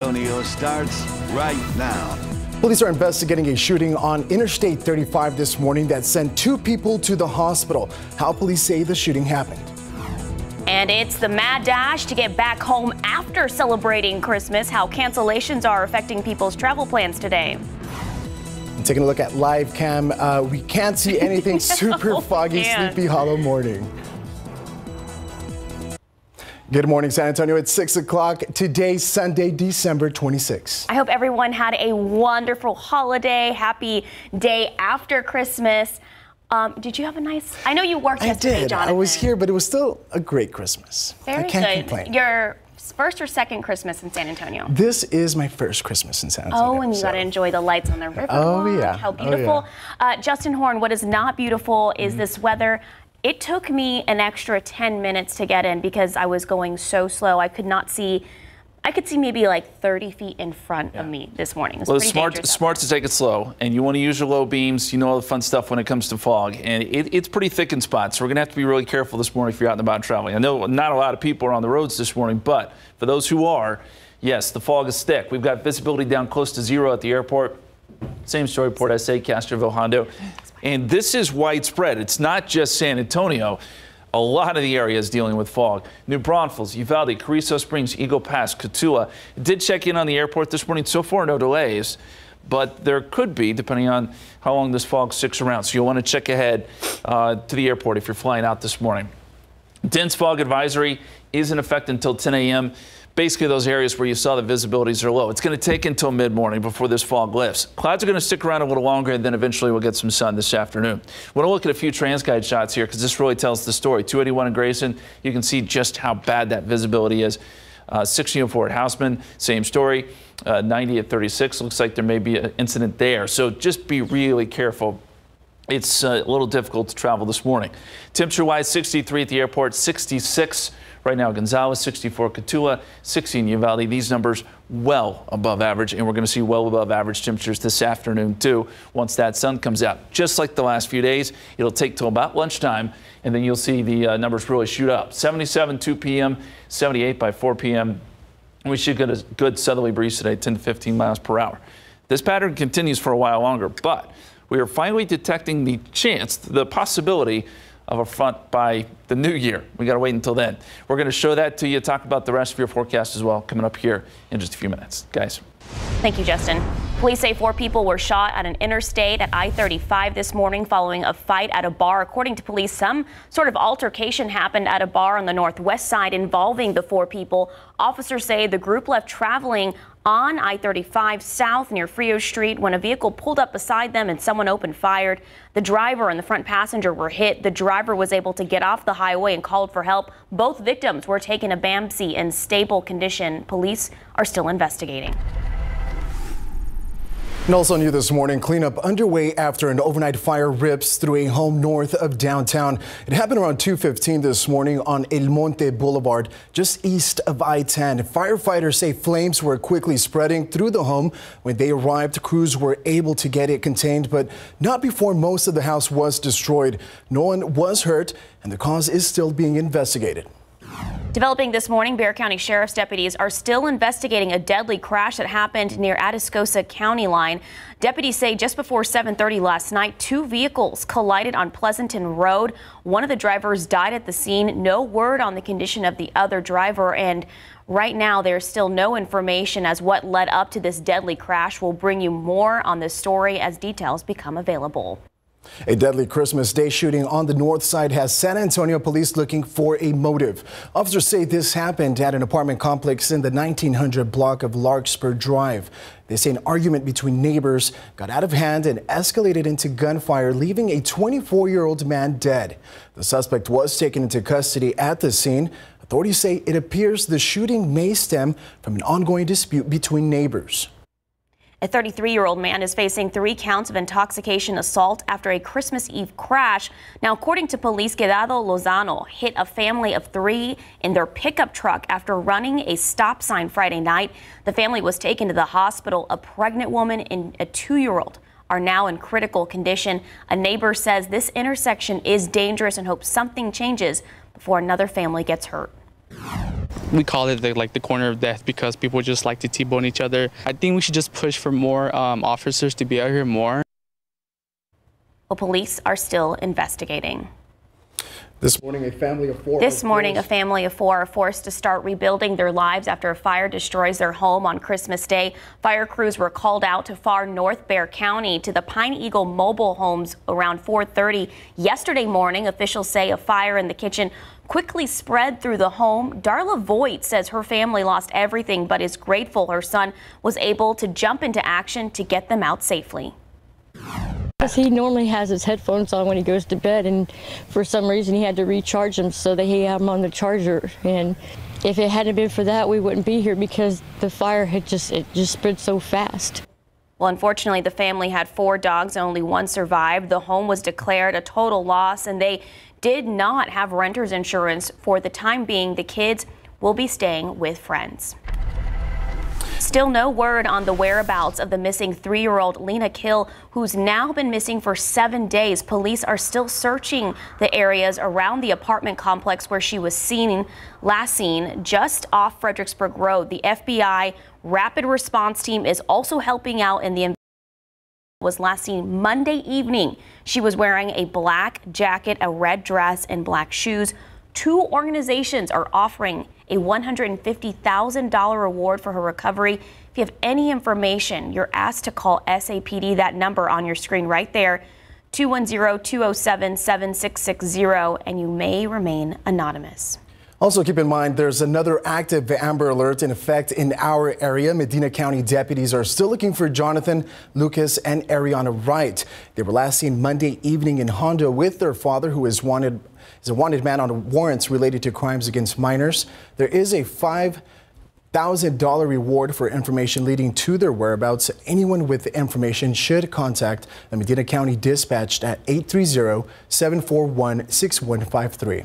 Antonio starts right now. Police are investigating a shooting on Interstate 35 this morning that sent 2 people to the hospital. How police say the shooting happened. And it's the mad dash to get back home after celebrating Christmas. How cancellations are affecting people's travel plans today. And taking a look at live cam, we can't see anything. Super foggy, sleepy, hollow morning. Good morning, San Antonio. It's 6 o'clock. Today, Sunday, December 26th. I hope everyone had a wonderful holiday. Happy day after Christmas. Did you have a nice... I know you worked yesterday, I did. Jonathan. I was here, but it was still a great Christmas. Very I can't good. complain. Your first or second Christmas in San Antonio? This is my first Christmas in San Antonio. Oh, and you got to enjoy the lights on the river. Oh, yeah. How beautiful. Oh, yeah. Justin Horn, what is not beautiful is this weather. It took me an extra 10 minutes to get in because I was going so slow. I could not see. I could see maybe like 30 feet in front of me this morning. It was pretty smart to take it slow, and you want to use your low beams. You know all the fun stuff when it comes to fog, and it's pretty thick in spots. So we're going to have to be really careful this morning if you're out and about traveling. I know not a lot of people are on the roads this morning, but for those who are, yes, the fog is thick. We've got visibility down close to 0 at the airport. Same story, Port SA, Castroville, Hondo. And this is widespread. It's not just San Antonio. A lot of the area is dealing with fog. New Braunfels, Uvalde, Carrizo Springs, Eagle Pass, Cotulla. Did check in on the airport this morning. So far, no delays. But there could be, depending on how long this fog sticks around. So you'll want to check ahead to the airport if you're flying out this morning. Dense fog advisory is in effect until 10 a.m. Basically, those areas where you saw the visibilities are low. It's going to take until mid-morning before this fog lifts. Clouds are going to stick around a little longer, and then eventually we'll get some sun this afternoon. We're going to look at a few TransGuide shots here because this really tells the story. 281 in Grayson, you can see just how bad that visibility is. 1604 at Houseman, same story. 90 at 36, looks like there may be an incident there. So just be really careful. It's a little difficult to travel this morning. Temperature-wise, 63 at the airport, 66 right now. Gonzales, 64 Cotulla, 16 Uvalde. These numbers well above average, and we're going to see well above average temperatures this afternoon too once that sun comes out. Just like the last few days, it'll take till about lunchtime, and then you'll see the numbers really shoot up. 77 2 p.m., 78 by 4 p.m. We should get a good southerly breeze today, 10 to 15 miles per hour. This pattern continues for a while longer, but we are finally detecting the chance, the possibility of a front by the new year. We got to wait until then. We're going to show that to you, talk about the rest of your forecast as well, coming up here in just a few minutes. Guys. Thank you, Justin. Police say 4 people were shot at an interstate at I-35 this morning following a fight at a bar. According to police, some sort of altercation happened at a bar on the northwest side involving the 4 people. Officers say the group left traveling on I-35 south near Frio Street when a vehicle pulled up beside them and someone opened fire. The driver and the front passenger were hit. The driver was able to get off the highway and called for help. Both victims were taken to BAMC in stable condition. Police are still investigating. And also new this morning, cleanup underway after an overnight fire rips through a home north of downtown. It happened around 2:15 this morning on El Monte Boulevard, just east of I-10. Firefighters say flames were quickly spreading through the home. When they arrived, crews were able to get it contained, but not before most of the house was destroyed. No one was hurt, and the cause is still being investigated. Developing this morning, Bexar County Sheriff's deputies are still investigating a deadly crash that happened near Atascosa County line. Deputies say just before 7:30 last night, 2 vehicles collided on Pleasanton Road. One of the drivers died at the scene. No word on the condition of the other driver, and right now there's still no information as what led up to this deadly crash. We'll bring you more on this story as details become available. A deadly Christmas Day shooting on the north side has San Antonio police looking for a motive. Officers say this happened at an apartment complex in the 1900 block of Larkspur Drive. They say an argument between neighbors got out of hand and escalated into gunfire, leaving a 24-year-old man dead. The suspect was taken into custody at the scene. Authorities say it appears the shooting may stem from an ongoing dispute between neighbors. A 33-year-old man is facing 3 counts of intoxication assault after a Christmas Eve crash. Now, according to police, Quedado Lozano hit a family of 3 in their pickup truck after running a stop sign Friday night. The family was taken to the hospital. A pregnant woman and a 2-year-old are now in critical condition. A neighbor says this intersection is dangerous and hopes something changes before another family gets hurt. We call it the corner of death because people just like to T-bone each other. I think we should just push for more officers to be out here more. Well, police are still investigating. This morning, a family of four are forced to start rebuilding their lives after a fire destroys their home on Christmas Day. Fire crews were called out to far North Bexar County to the Pine Eagle mobile homes around 4:30 yesterday morning. Officials say a fire in the kitchen quickly spread through the home. Darla Voigt says her family lost everything but is grateful her son was able to jump into action to get them out safely. He normally has his headphones on when he goes to bed, and for some reason he had to recharge them so that he had them on the charger. And if it hadn't been for that, we wouldn't be here because the fire had just spread so fast. Well, unfortunately, the family had 4 dogs and only 1 survived. The home was declared a total loss, and they did not have renter's insurance for the time being. The kids will be staying with friends. Still no word on the whereabouts of the missing 3-year-old Lena Kill, who's now been missing for 7 days. Police are still searching the areas around the apartment complex where she was last seen just off Fredericksburg Road. The FBI rapid response team is also helping out in the was last seen Monday evening. She was wearing a black jacket, a red dress, and black shoes. 2 organizations are offering a $150,000 reward for her recovery. If you have any information, you're asked to call SAPD, that number on your screen right there, 210-207-7660, and you may remain anonymous. Also keep in mind there's another active Amber Alert in effect in our area. Medina County deputies are still looking for Jonathan, Lucas, and Ariana Wright. They were last seen Monday evening in Hondo with their father, who is a wanted man on warrants related to crimes against minors. There is a $5,000 reward for information leading to their whereabouts. Anyone with information should contact the Medina County Dispatch at 830-741-6153.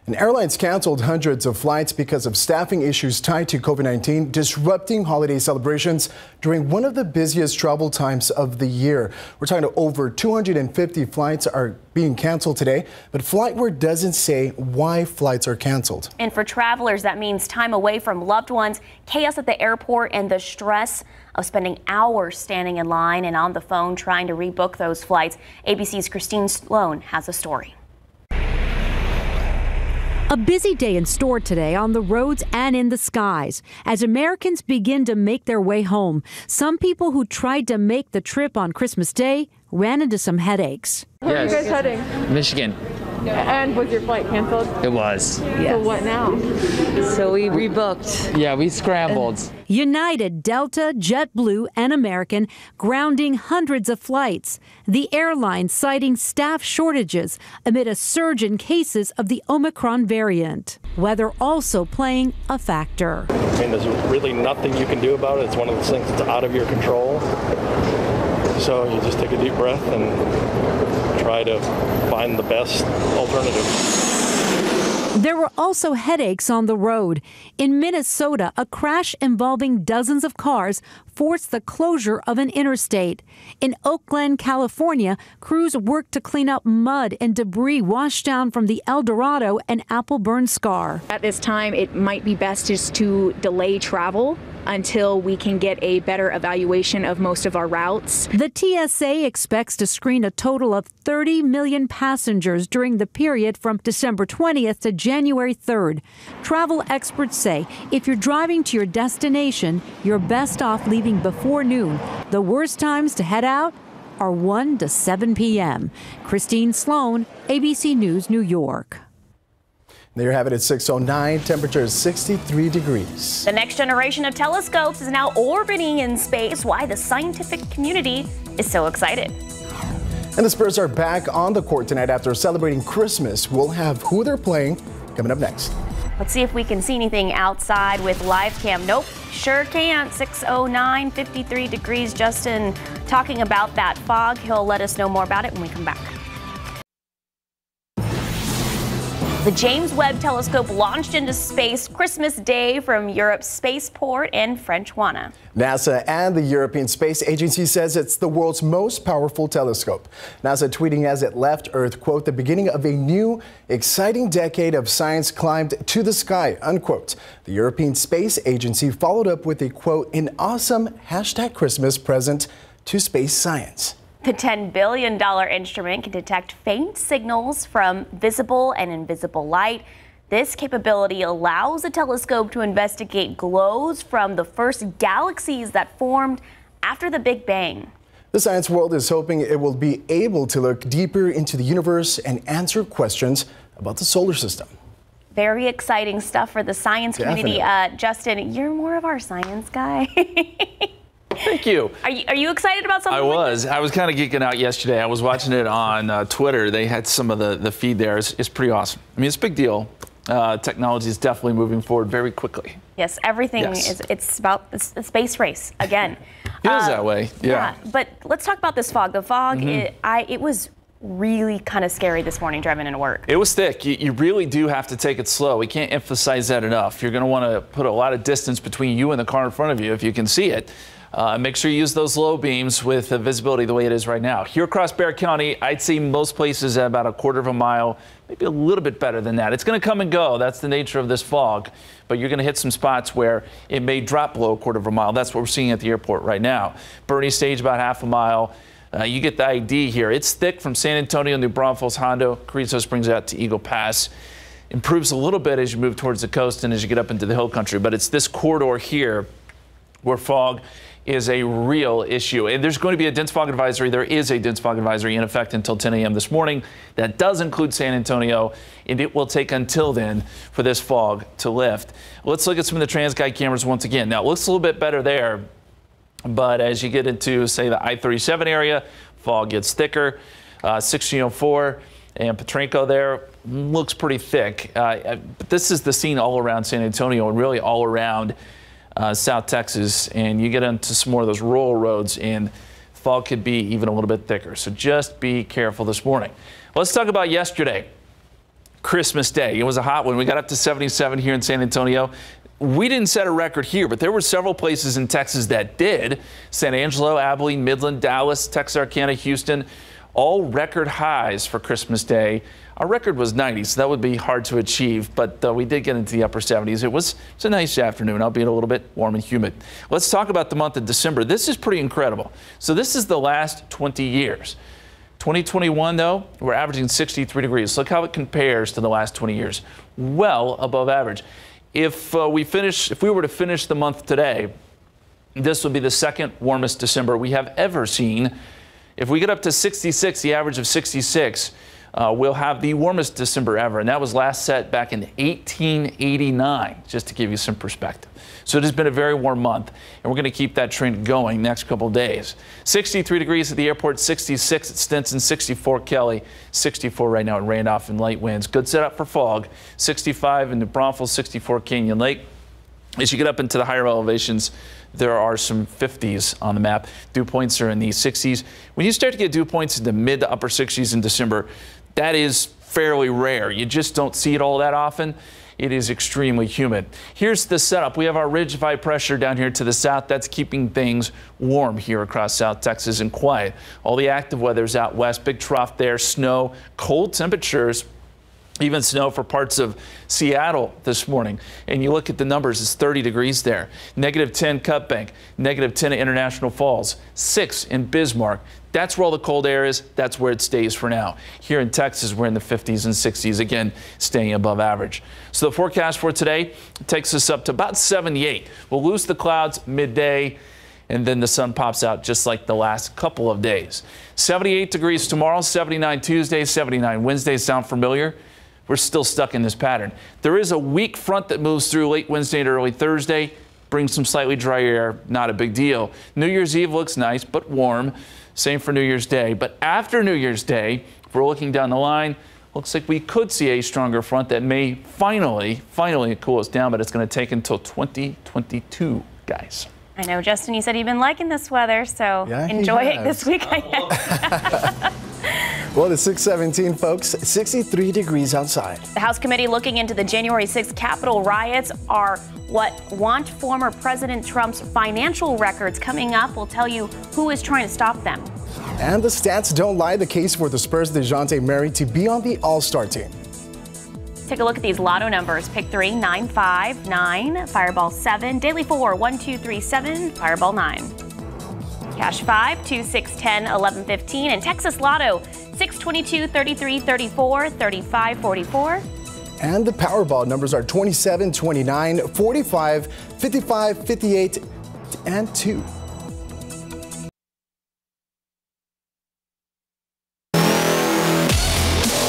And airlines canceled hundreds of flights because of staffing issues tied to COVID-19, disrupting holiday celebrations during one of the busiest travel times of the year. We're talking over 250 flights are being canceled today, but FlightWare doesn't say why flights are canceled. And for travelers, that means time away from loved ones, chaos at the airport, and the stress of spending hours standing in line and on the phone trying to rebook those flights. ABC's Christine Sloan has a story. A busy day in store today on the roads and in the skies as Americans begin to make their way home. Some people who tried to make the trip on Christmas Day ran into some headaches. Where are you guys heading? Michigan. And was your flight canceled? It was. Yes. So what now? So we rebooked. Yeah, we scrambled. United, Delta, JetBlue, and American grounding hundreds of flights. The airline citing staff shortages amid a surge in cases of the Omicron variant. Weather also playing a factor. I mean, there's really nothing you can do about it. It's one of those things that's out of your control. So you just take a deep breath and try to find the best alternative. There were also headaches on the road. In Minnesota, a crash involving dozens of cars forced the closure of an interstate. In Oakland, California, crews worked to clean up mud and debris washed down from the El Dorado and Apple Burn Scar. At this time, it might be best just to delay travel until we can get a better evaluation of most of our routes. The TSA expects to screen a total of 30 million passengers during the period from December 20th to January 3rd. Travel experts say if you're driving to your destination, you're best off leaving before noon. The worst times to head out are 1 to 7 p.m. Christine Sloan, ABC News, New York. There you have it at 6:09. Temperature is 63 degrees. The next generation of telescopes is now orbiting in space. Why the scientific community is so excited. And the Spurs are back on the court tonight after celebrating Christmas. We'll have who they're playing coming up next. Let's see if we can see anything outside with live cam. Nope, sure can't. 6:09, 53 degrees. Justin talking about that fog. He'll let us know more about it when we come back. The James Webb telescope launched into space Christmas Day from Europe's spaceport in French Guiana. NASA and the European Space Agency says it's the world's most powerful telescope. NASA tweeting as it left Earth, quote, the beginning of a new, exciting decade of science climbed to the sky, unquote. The European Space Agency followed up with a, quote, an awesome #Christmas present to space science. The $10 billion instrument can detect faint signals from visible and invisible light. This capability allows the telescope to investigate glows from the first galaxies that formed after the Big Bang. The science world is hoping it will be able to look deeper into the universe and answer questions about the solar system. Very exciting stuff for the science community. Justin, you're more of our science guy. Thank you. Are you excited about something? I was kind of geeking out yesterday. I was watching it on Twitter. They had some of the feed there. It's pretty awesome. I mean, it's a big deal. Technology is definitely moving forward very quickly. Yes, everything it's about the space race again. It is that way. Yeah. But let's talk about this fog. The fog, it was really kind of scary this morning driving into work. It was thick. You really do have to take it slow. We can't emphasize that enough. You're going to want to put a lot of distance between you and the car in front of you if you can see it. Make sure you use those low beams with visibility the way it is right now. Here across Bexar County, I'd say most places at about a quarter of a mile, maybe a little bit better than that. It's going to come and go. That's the nature of this fog. But you're going to hit some spots where it may drop below a quarter of a mile. That's what we're seeing at the airport right now. Bernie Stage about half a mile. You get the ID here. It's thick from San Antonio, New Braunfels, Hondo, Carrizo Springs out to Eagle Pass. Improves a little bit as you move towards the coast and as you get up into the hill country. But it's this corridor here where fog is a real issue. And there's going to be a dense fog advisory. There is a dense fog advisory in effect until 10 a.m. this morning. That does include San Antonio, and it will take until then for this fog to lift. Let's look at some of the TransGuide cameras once again. Now, it looks a little bit better there, but as you get into, say, the I-37 area, fog gets thicker. 1604 and Petrenko there looks pretty thick. But this is the scene all around San Antonio and really all around South Texas, and you get into some more of those rural roads and fog could be even a little bit thicker. So just be careful this morning. Let's talk about yesterday, Christmas Day. It was a hot one. We got up to 77 here in San Antonio. We didn't set a record here, but there were several places in Texas that did. San Angelo, Abilene, Midland, Dallas, Texarkana, Houston, all record highs for Christmas Day. Our record was 90, so that would be hard to achieve, but we did get into the upper 70s. It was a nice afternoon, albeit a little bit warm and humid. Let's talk about the month of December. This is pretty incredible. So this is the last 20 years. 2021, though, we're averaging 63 degrees. Look how it compares to the last 20 years. Well above average. If we were to finish the month today, this would be the second warmest December we have ever seen. If we get up to 66, the average of 66, we'll have the warmest December ever, and that was last set back in 1889, just to give you some perspective. So it has been a very warm month, and we're going to keep that trend going next couple days. 63 degrees at the airport, 66 at Stinson, 64 Kelly, 64 right now at Randolph and light winds. Good setup for fog. 65 in New Braunfels, 64 Canyon Lake. As you get up into the higher elevations, there are some 50s on the map. Dew points are in the 60s. When you start to get dew points in the mid to upper 60s in December, that is fairly rare. You just don't see it all that often. It is extremely humid. Here's the setup. We have our ridge of high pressure down here to the south. That's keeping things warm here across South Texas and quiet. All the active weather's out west. Big trough there, snow, cold temperatures. Even snow for parts of Seattle this morning. And you look at the numbers, it's 30 degrees there. -10 Cut Bank, -10 at International Falls, 6 in Bismarck. That's where all the cold air is. That's where it stays for now. Here in Texas, we're in the 50s and 60s, again, staying above average. So the forecast for today takes us up to about 78. We'll lose the clouds midday, and then the sun pops out just like the last couple of days. 78 degrees tomorrow, 79 Tuesday, 79 Wednesday. Sound familiar? We're still stuck in this pattern. There is a weak front that moves through late Wednesday and early Thursday, brings some slightly drier air, not a big deal. New Year's Eve looks nice, but warm. Same for New Year's Day. But after New Year's Day, if we're looking down the line, looks like we could see a stronger front that may finally cool us down, but it's going to take until 2022, guys. I know, Justin, you said you've been liking this weather, so enjoy it this week, I guess. Well, it's 6:17, folks. 63 degrees outside. The House committee looking into the January 6th Capitol riots are what want former President Trump's financial records. Coming up, we'll tell you who is trying to stop them. And the stats don't lie. The case for the Spurs' DeJounte Murray to be on the All-Star team. Take a look at these lotto numbers. Pick 3, 9, 5, 9, Fireball 7, Daily 4, 1, 2, 3, 7, Fireball 9. Cash 5, 2, 6, 10, 11, 15, and Texas Lotto 6, 22, 33, 34, 35, 44. And the Powerball numbers are 27, 29, 45, 55, 58, and 2.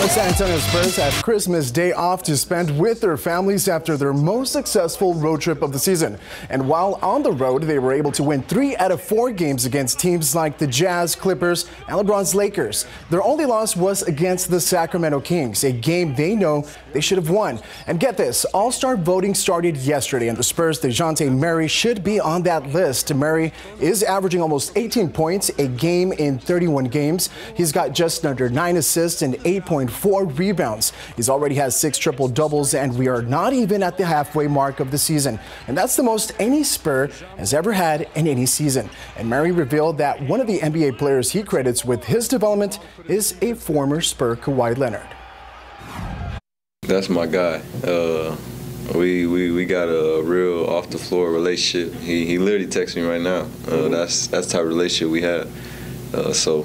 San Antonio Spurs had Christmas Day off to spend with their families after their most successful road trip of the season. And while on the road, they were able to win 3 out of 4 games against teams like the Jazz, Clippers, and LeBron's Lakers. Their only loss was against the Sacramento Kings, a game they know they should have won. And get this, All-Star voting started yesterday, and the Spurs' DeJounte Murray should be on that list. Murray is averaging almost 18 points a game in 31 games. He's got just under 9 assists and 8.4 rebounds. He's already has 6 triple doubles, and we are not even at the halfway mark of the season. And that's the most any Spur has ever had in any season. And Murray revealed that one of the NBA players he credits with his development is a former Spur, Kawhi Leonard. That's my guy. We got a real off the floor relationship. He literally texts me right now. That's the type of relationship we have. So,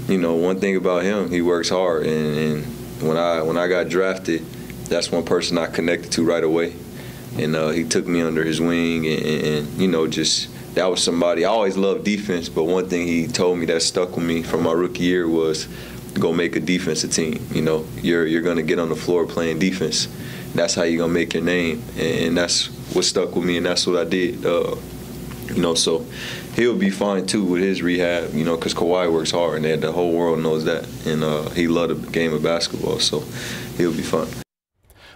you know, one thing about him, he works hard, and when I got drafted, that's one person I connected to right away, and he took me under his wing, and you know, just that was somebody. I always loved defense, but one thing he told me that stuck with me from my rookie year was go make a defensive team. You know, you're gonna get on the floor playing defense. That's how you're gonna make your name, and that's what stuck with me, and that's what I did. You know, so he'll be fine too with his rehab, you know, because Kawhi works hard, and the whole world knows that. And he loved the game of basketball, so he'll be fine.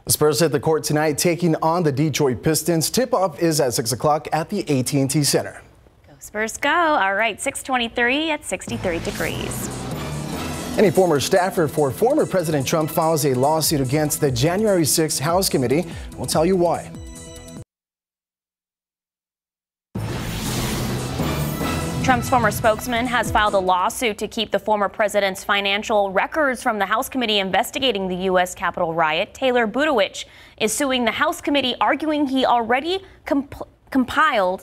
The Spurs hit the court tonight, taking on the Detroit Pistons. Tip-off is at 6 o'clock at the AT&T Center. Go Spurs, go. All right, 6:23 at 63 degrees. Any former staffer for former President Trump files a lawsuit against the January 6th House Committee. We'll tell you why. Trump's former spokesman has filed a lawsuit to keep the former president's financial records from the House committee investigating the U.S. Capitol riot. Taylor Budowich is suing the House committee, arguing he already complied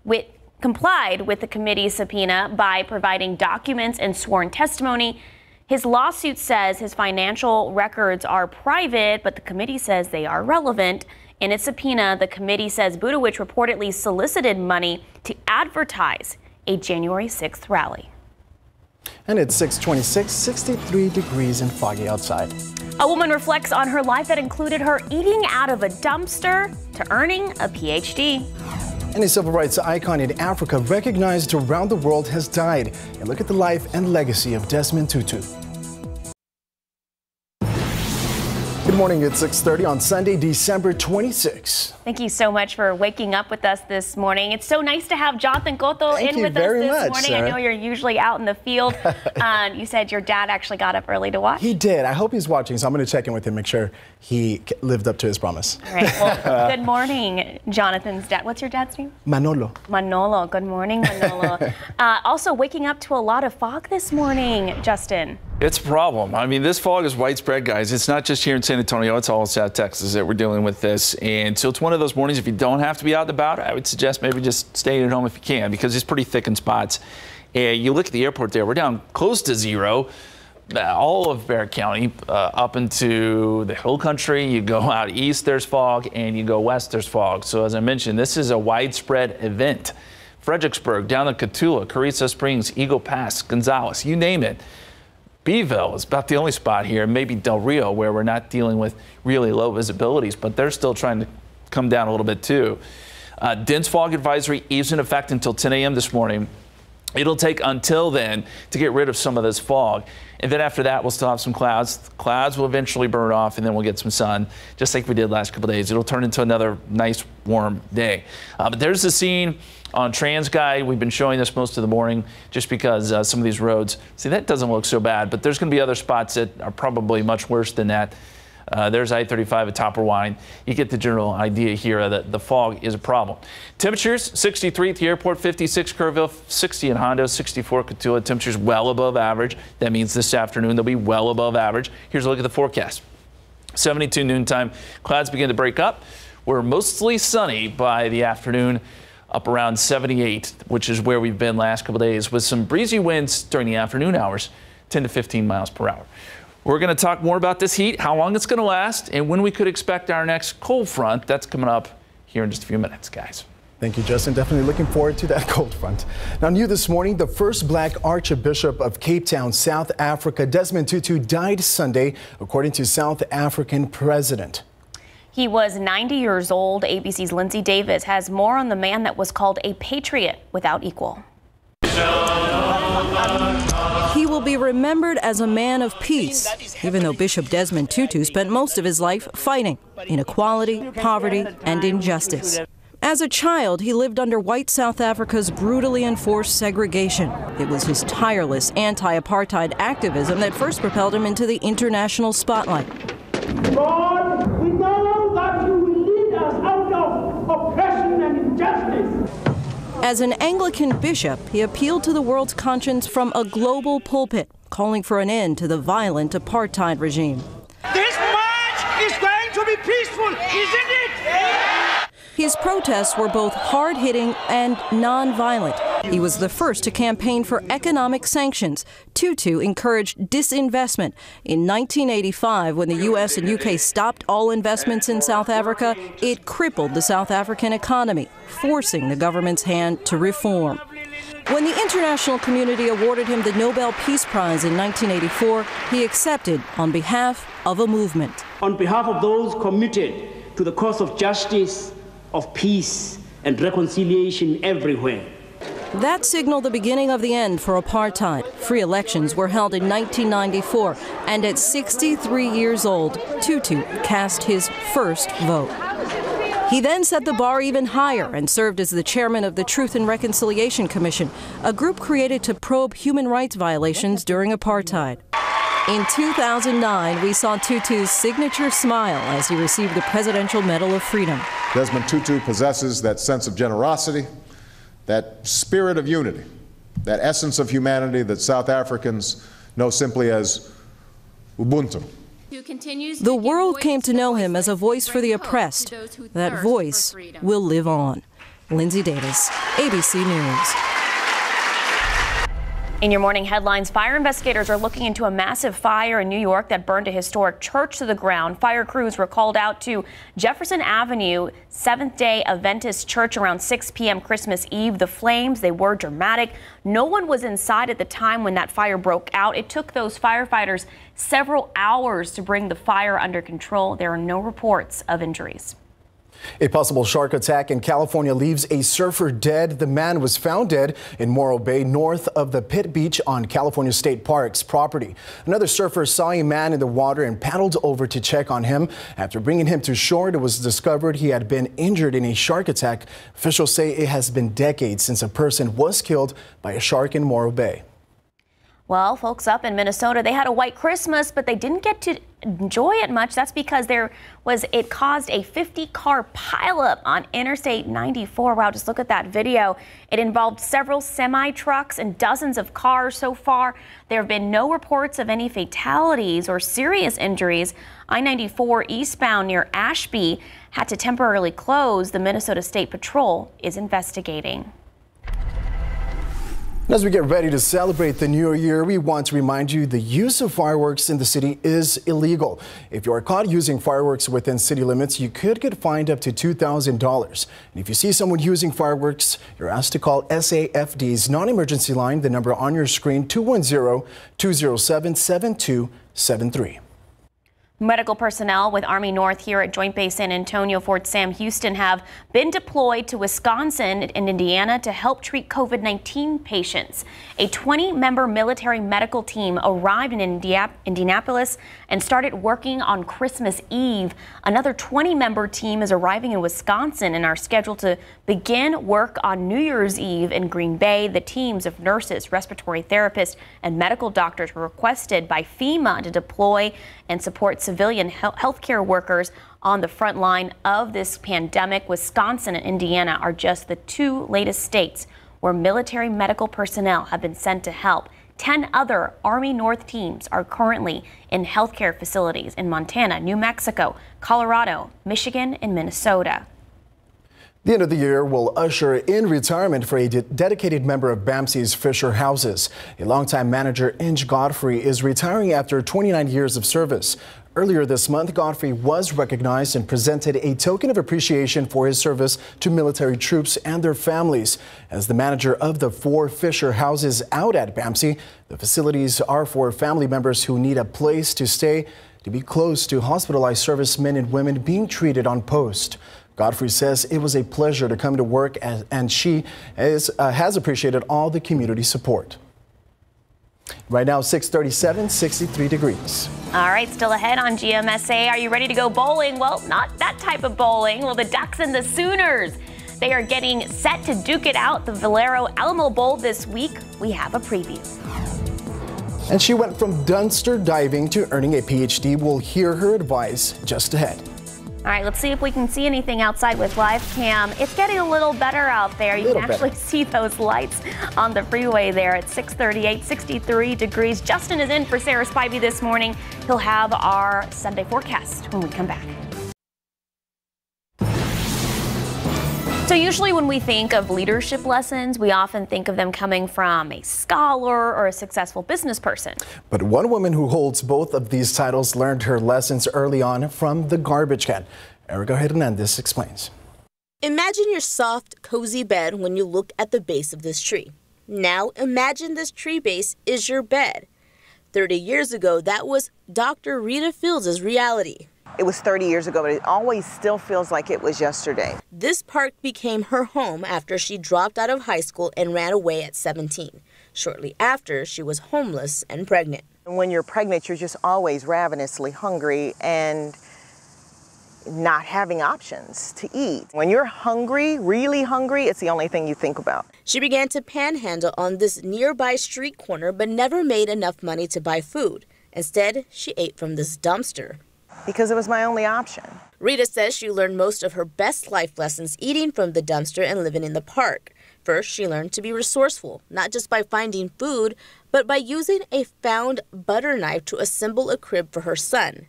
with the committee's subpoena by providing documents and sworn testimony. His lawsuit says his financial records are private, but the committee says they are relevant. In its subpoena, the committee says Budowich reportedly solicited money to advertise a January 6th rally. And it's 6:26, 63 degrees and foggy outside. A woman reflects on her life that included her eating out of a dumpster to earning a PhD. And a civil rights icon in Africa recognized around the world has died. And look at the life and legacy of Desmond Tutu. Good morning. It's 6:30 on Sunday, December 26. Thank you so much for waking up with us this morning. It's so nice to have Jonathan Cotto in with us this morning. Sarah. I know you're usually out in the field. You said your dad actually got up early to watch. He did. I hope he's watching, so I'm going to check in with him, make sure he lived up to his promise. All right. Well, good morning, Jonathan's dad. What's your dad's name? Manolo. Manolo. Good morning, Manolo. Also waking up to a lot of fog this morning, Justin. It's a problem. I mean, this fog is widespread, guys. It's not just here in San Antonio. It's all in South Texas that we're dealing with this. And so it's one of those mornings, if you don't have to be out and about, I would suggest maybe just staying at home if you can, because it's pretty thick in spots. And you look at the airport there, we're down close to zero. All of Barrett County up into the hill country. You go out east, there's fog, and you go west, there's fog. So as I mentioned, this is a widespread event. Fredericksburg, down to Cotulla, Carrizo Springs, Eagle Pass, Gonzales, you name it. Beeville is about the only spot here, maybe Del Rio, where we're not dealing with really low visibilities, but they're still trying to come down a little bit too. Dense fog advisory is in effect until 10 a.m. this morning. It'll take until then to get rid of some of this fog. And then after that, we'll still have some clouds. The clouds will eventually burn off, and then we'll get some sun, just like we did last couple of days. It'll turn into another nice, warm day. But there's the scene On TransGuide, we've been showing this most of the morning just because some of these roads, see, that doesn't look so bad, but there's going to be other spots that are probably much worse than that. There's I-35 at Topperwine. You get the general idea here that the fog is a problem. Temperatures, 63 at the airport, 56 Kerrville, 60 in Hondo, 64 Cotulla. Temperatures well above average. That means this afternoon they'll be well above average. Here's a look at the forecast. 72 noontime. Clouds begin to break up. We're mostly sunny by the afternoon, up around 78, which is where we've been last couple days, with some breezy winds during the afternoon hours, 10 to 15 miles per hour. We're going to talk more about this heat, how long it's going to last, and when we could expect our next cold front. That's coming up here in just a few minutes, guys. Thank you, Justin. Definitely looking forward to that cold front. Now, new this morning, the first black Archbishop of Cape Town, South Africa, Desmond Tutu, died Sunday, according to South African president. He was 90 years old. ABC's Lindsay Davis has more on the man that was called a patriot without equal. He will be remembered as a man of peace, even though Bishop Desmond Tutu spent most of his life fighting inequality, poverty, and injustice. As a child, he lived under white South Africa's brutally enforced segregation. It was his tireless anti-apartheid activism that first propelled him into the international spotlight. God, we know that you will lead us out of oppression and injustice. As an Anglican bishop, he appealed to the world's conscience from a global pulpit, calling for an end to the violent apartheid regime. This march is going to be peaceful, isn't it? His protests were both hard-hitting and non-violent. He was the first to campaign for economic sanctions. Tutu encouraged disinvestment. In 1985, when the U.S. and U.K. stopped all investments in South Africa, it crippled the South African economy, forcing the government's hand to reform. When the international community awarded him the Nobel Peace Prize in 1984, he accepted on behalf of a movement. On behalf of those committed to the cause of justice, of peace and reconciliation everywhere. That signaled the beginning of the end for apartheid. Free elections were held in 1994, and at 63 years old, Tutu cast his first vote. He then set the bar even higher and served as the chairman of the Truth and Reconciliation Commission, a group created to probe human rights violations during apartheid. In 2009, we saw Tutu's signature smile as he received the Presidential Medal of Freedom. Desmond Tutu possesses that sense of generosity, that spirit of unity, that essence of humanity that South Africans know simply as Ubuntu. The world came to know him as a voice for the oppressed. That voice will live on. Lindsay Davis, ABC News. In your morning headlines, fire investigators are looking into a massive fire in New York that burned a historic church to the ground. Fire crews were called out to Jefferson Avenue, Seventh-day Adventist Church around 6 p.m. Christmas Eve. The flames, they were dramatic. No one was inside at the time when that fire broke out. It took those firefighters several hours to bring the fire under control. There are no reports of injuries. A possible shark attack in California leaves a surfer dead. The man was found dead in Morro Bay, north of the Pitt Beach on California State Park's property. Another surfer saw a man in the water and paddled over to check on him. After bringing him to shore, it was discovered he had been injured in a shark attack. Officials say it has been decades since a person was killed by a shark in Morro Bay. Well, folks up in Minnesota, they had a white Christmas, but they didn't get to enjoy it much. That's because it caused a 50-car pileup on Interstate 94. Wow, just look at that video. It involved several semi-trucks and dozens of cars so far. There have been no reports of any fatalities or serious injuries. I-94 eastbound near Ashby had to temporarily close. The Minnesota State Patrol is investigating. As we get ready to celebrate the new year, we want to remind you the use of fireworks in the city is illegal. If you are caught using fireworks within city limits, you could get fined up to $2,000. And if you see someone using fireworks, you're asked to call SAFD's non-emergency line, the number on your screen, 210-207-7273. Medical personnel with Army North here at Joint Base San Antonio, Fort Sam Houston have been deployed to Wisconsin and Indiana to help treat COVID-19 patients. A 20-member military medical team arrived in Indianapolis and started working on Christmas Eve. Another 20-member team is arriving in Wisconsin and are scheduled to begin work on New Year's Eve in Green Bay. The teams of nurses, respiratory therapists, and medical doctors were requested by FEMA to deploy and support civilian healthcare workers on the front line of this pandemic. Wisconsin and Indiana are just the two latest states where military medical personnel have been sent to help. 10 other Army North teams are currently in healthcare facilities in Montana, New Mexico, Colorado, Michigan, and Minnesota. The end of the year will usher in retirement for a dedicated member of BAMC's Fisher Houses. A longtime manager, Inge Godfrey, is retiring after 29 years of service. Earlier this month, Godfrey was recognized and presented a token of appreciation for his service to military troops and their families. As the manager of the 4 Fisher Houses out at BAMC, the facilities are for family members who need a place to stay to be close to hospitalized servicemen and women being treated on post. Godfrey says it was a pleasure to come to work, and she has appreciated all the community support. Right now, 6:37, 63 degrees. All right, still ahead on GMSA. Are you ready to go bowling? Well, not that type of bowling. Well, the Ducks and the Sooners, they are getting set to duke it out the Valero Alamo Bowl this week. We have a preview. And she went from dumpster diving to earning a PhD. We'll hear her advice just ahead. All right, let's see if we can see anything outside with live cam. It's getting a little better out there. You can actually see those lights on the freeway there at 6:38, 63 degrees. Justin is in for Sarah Spivey this morning. He'll have our Sunday forecast when we come back. So usually when we think of leadership lessons, we often think of them coming from a scholar or a successful business person. But one woman who holds both of these titles learned her lessons early on from the garbage can. Erica Hernandez explains. Imagine your soft, cozy bed when you look at the base of this tree. Now imagine this tree base is your bed. 30 years ago, that was Dr. Rita Fields' reality. It was 30 years ago, but it always still feels like it was yesterday. This park became her home after she dropped out of high school and ran away at 17. Shortly after, she was homeless and pregnant. When you're pregnant, you're just always ravenously hungry and not having options to eat. When you're hungry, really hungry, it's the only thing you think about. She began to panhandle on this nearby street corner, but never made enough money to buy food. Instead, she ate from this dumpster. Because it was my only option. Rita says she learned most of her best life lessons eating from the dumpster and living in the park. First, she learned to be resourceful, not just by finding food, but by using a found butter knife to assemble a crib for her son.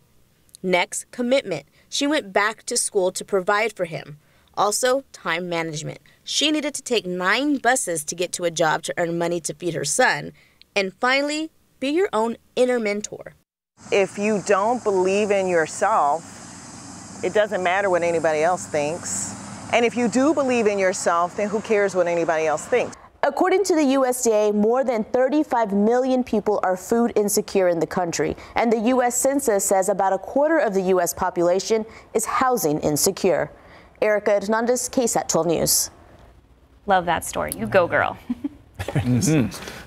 Next, commitment. She went back to school to provide for him. Also, time management. She needed to take 9 buses to get to a job to earn money to feed her son. And finally, be your own inner mentor. If you don't believe in yourself, it doesn't matter what anybody else thinks. And if you do believe in yourself, then who cares what anybody else thinks? According to the USDA, more than 35 million people are food insecure in the country. And the U.S. Census says about a quarter of the U.S. population is housing insecure. Erica Hernandez, KSAT 12 News. Love that story. You go, girl.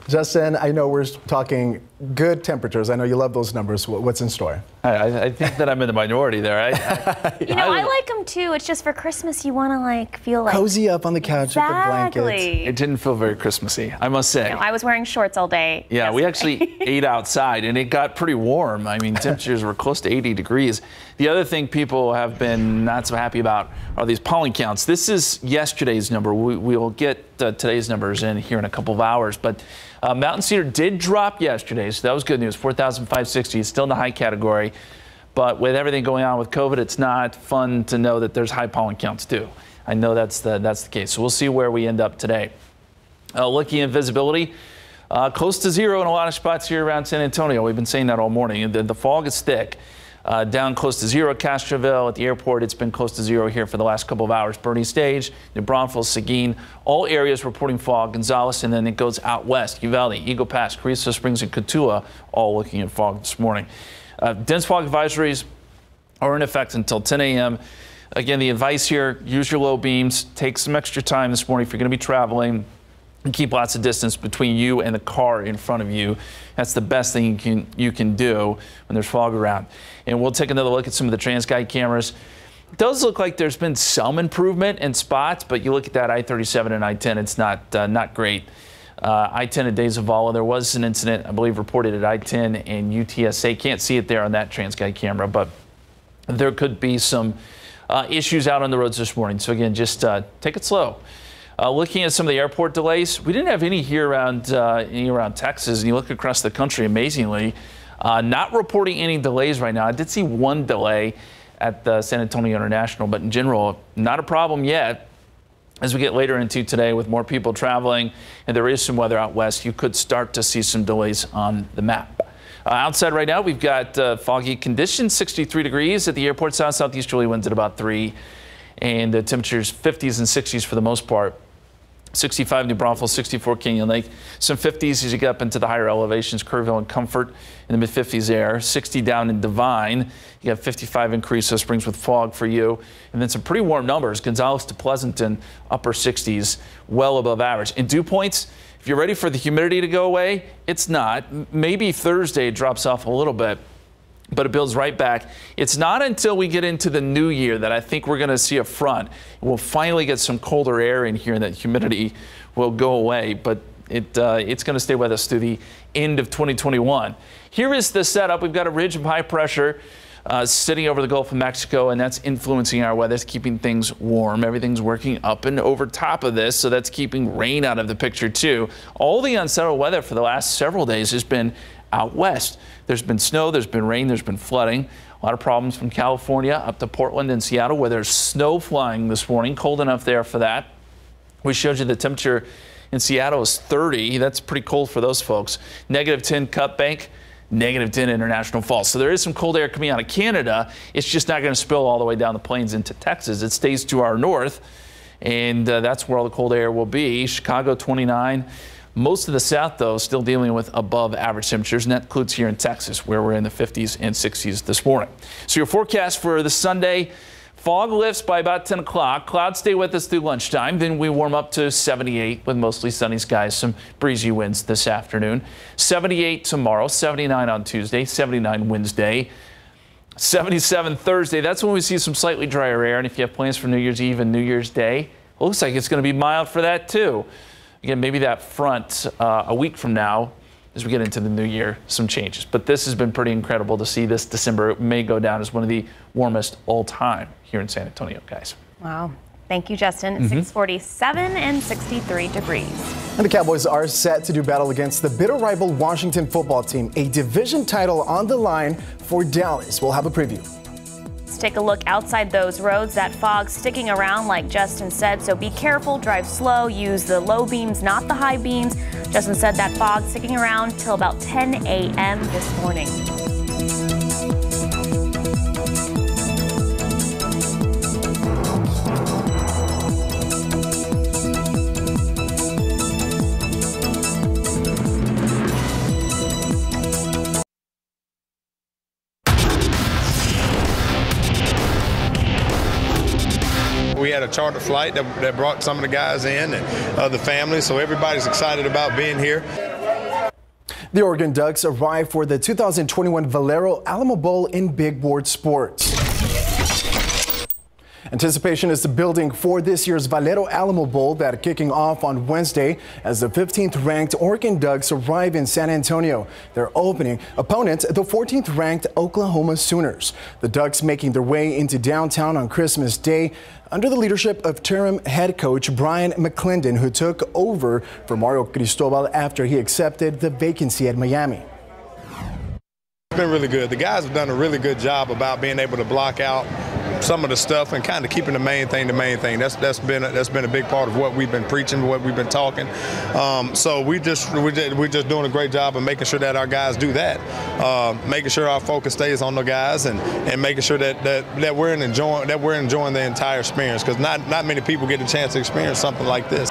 Justin, I know we're talking good temperatures. I know you love those numbers. What's in store? I think that I'm in the minority there. I like them too. It's just for Christmas, you want to feel like cozy up on the couch with the blankets. It didn't feel very Christmassy, I must say. I was wearing shorts all day. Yeah, yesterday. we actually ate outside and it got pretty warm. I mean, temperatures were close to 80 degrees. The other thing people have been not so happy about are these pollen counts. This is yesterday's number. We will get today's numbers in here in a couple of hours, but Mountain Cedar did drop yesterday, so that was good news. 4,560 is still in the high category. But with everything going on with COVID, it's not fun to know that there's high pollen counts too. I know that's the case. So we'll see where we end up today. Looking at visibility, close to zero in a lot of spots here around San Antonio. We've been saying that all morning. The fog is thick. Down close to zero at Castroville. At the airport, it's been close to zero here for the last couple of hours. Bernie Stage, New Braunfels, Seguin, all areas reporting fog. Gonzales, and then it goes out west. Uvalde, Eagle Pass, Carrizo Springs, and Cotulla, all looking at fog this morning. Dense fog advisories are in effect until 10 a.m. Again, the advice here, use your low beams. Take some extra time this morning if you're going to be traveling. And keep lots of distance between you and the car in front of you. That's the best thing you can do when there's fog around. And we'll take another look at some of the TransGuide cameras. It does look like there's been some improvement in spots, but you look at that I-37 and I-10, it's not great. I-10 at Days of Zavala, there was an incident, I believe, reported at I-10 and UTSA. Can't see it there on that TransGuide camera, but there could be some issues out on the roads this morning. So again, just take it slow. Looking at some of the airport delays, we didn't have any here around Texas, and you look across the country, amazingly, not reporting any delays right now. I did see one delay at the San Antonio International, but in general, not a problem yet. As we get later into today with more people traveling and there is some weather out west, you could start to see some delays on the map. Outside right now, we've got foggy conditions, 63 degrees at the airport, southeasterly winds at about 3, and the temperatures 50s and 60s for the most part. 65 New Braunfels, 64 Canyon Lake. Some 50s as you get up into the higher elevations, Kerrville and Comfort in the mid-50s there. 60 down in Divine. You got 55 in Creosote Springs with fog for you. And then some pretty warm numbers. Gonzales to Pleasanton, upper 60s, well above average. In dew points, if you're ready for the humidity to go away, it's not. Maybe Thursday it drops off a little bit, but it builds right back. It's not until we get into the new year that I think we're going to see a front. We'll finally get some colder air in here and that humidity will go away, but it's going to stay with us through the end of 2021. Here is the setup. We've got a ridge of high pressure sitting over the Gulf of Mexico, and that's influencing our weather. It's keeping things warm. Everything's working up and over top of this, so that's keeping rain out of the picture too. All the unsettled weather for the last several days has been out west. There's been snow, there's been rain, there's been flooding. A lot of problems from California up to Portland and Seattle, where there's snow flying this morning. Cold enough there for that. We showed you the temperature in Seattle is 30. That's pretty cold for those folks. -10 Cut Bank, -10 International Falls. So there is some cold air coming out of Canada. It's just not going to spill all the way down the plains into Texas. It stays to our north, and that's where all the cold air will be. Chicago 29. Most of the south, though, still dealing with above average temperatures, and that includes here in Texas, where we're in the 50s and 60s this morning. So your forecast for the Sunday, fog lifts by about 10 o'clock. Clouds stay with us through lunchtime. Then we warm up to 78 with mostly sunny skies, some breezy winds this afternoon. 78 tomorrow, 79 on Tuesday, 79 Wednesday, 77 Thursday. That's when we see some slightly drier air. And if you have plans for New Year's Eve and New Year's Day, it looks like it's going to be mild for that, too. Again, maybe that front a week from now, as we get into the new year, some changes. But this has been pretty incredible to see this December. It may go down as one of the warmest all time here in San Antonio, guys. Wow. Thank you, Justin. 647 and 63 degrees. And the Cowboys are set to do battle against the bitter rival Washington football team. A division title on the line for Dallas. We'll have a preview. Let's take a look outside those roads. That fog sticking around, like Justin said, so be careful, drive slow, use the low beams, not the high beams. Justin said that fog sticking around till about 10 a.m. this morning. We had a charter flight that brought some of the guys in and the family, so everybody's excited about being here. The Oregon Ducks arrived for the 2021 Valero Alamo Bowl in big board sports. Anticipation is building for this year's Valero Alamo Bowl that kicking off on Wednesday as the 15th ranked Oregon Ducks arrive in San Antonio. Their opening opponent, the 14th ranked Oklahoma Sooners. The Ducks making their way into downtown on Christmas Day under the leadership of interim head coach Brian McClendon, who took over for Mario Cristobal after he accepted the vacancy at Miami. It's been really good. The guys have done a really good job about being able to block out some of the stuff and kind of keeping the main thing the main thing. That's been a big part of what we've been preaching, what we've been talking. So we're just doing a great job of making sure that our guys do that, making sure our focus stays on the guys and making sure that we're enjoying the entire experience, because not many people get a chance to experience something like this.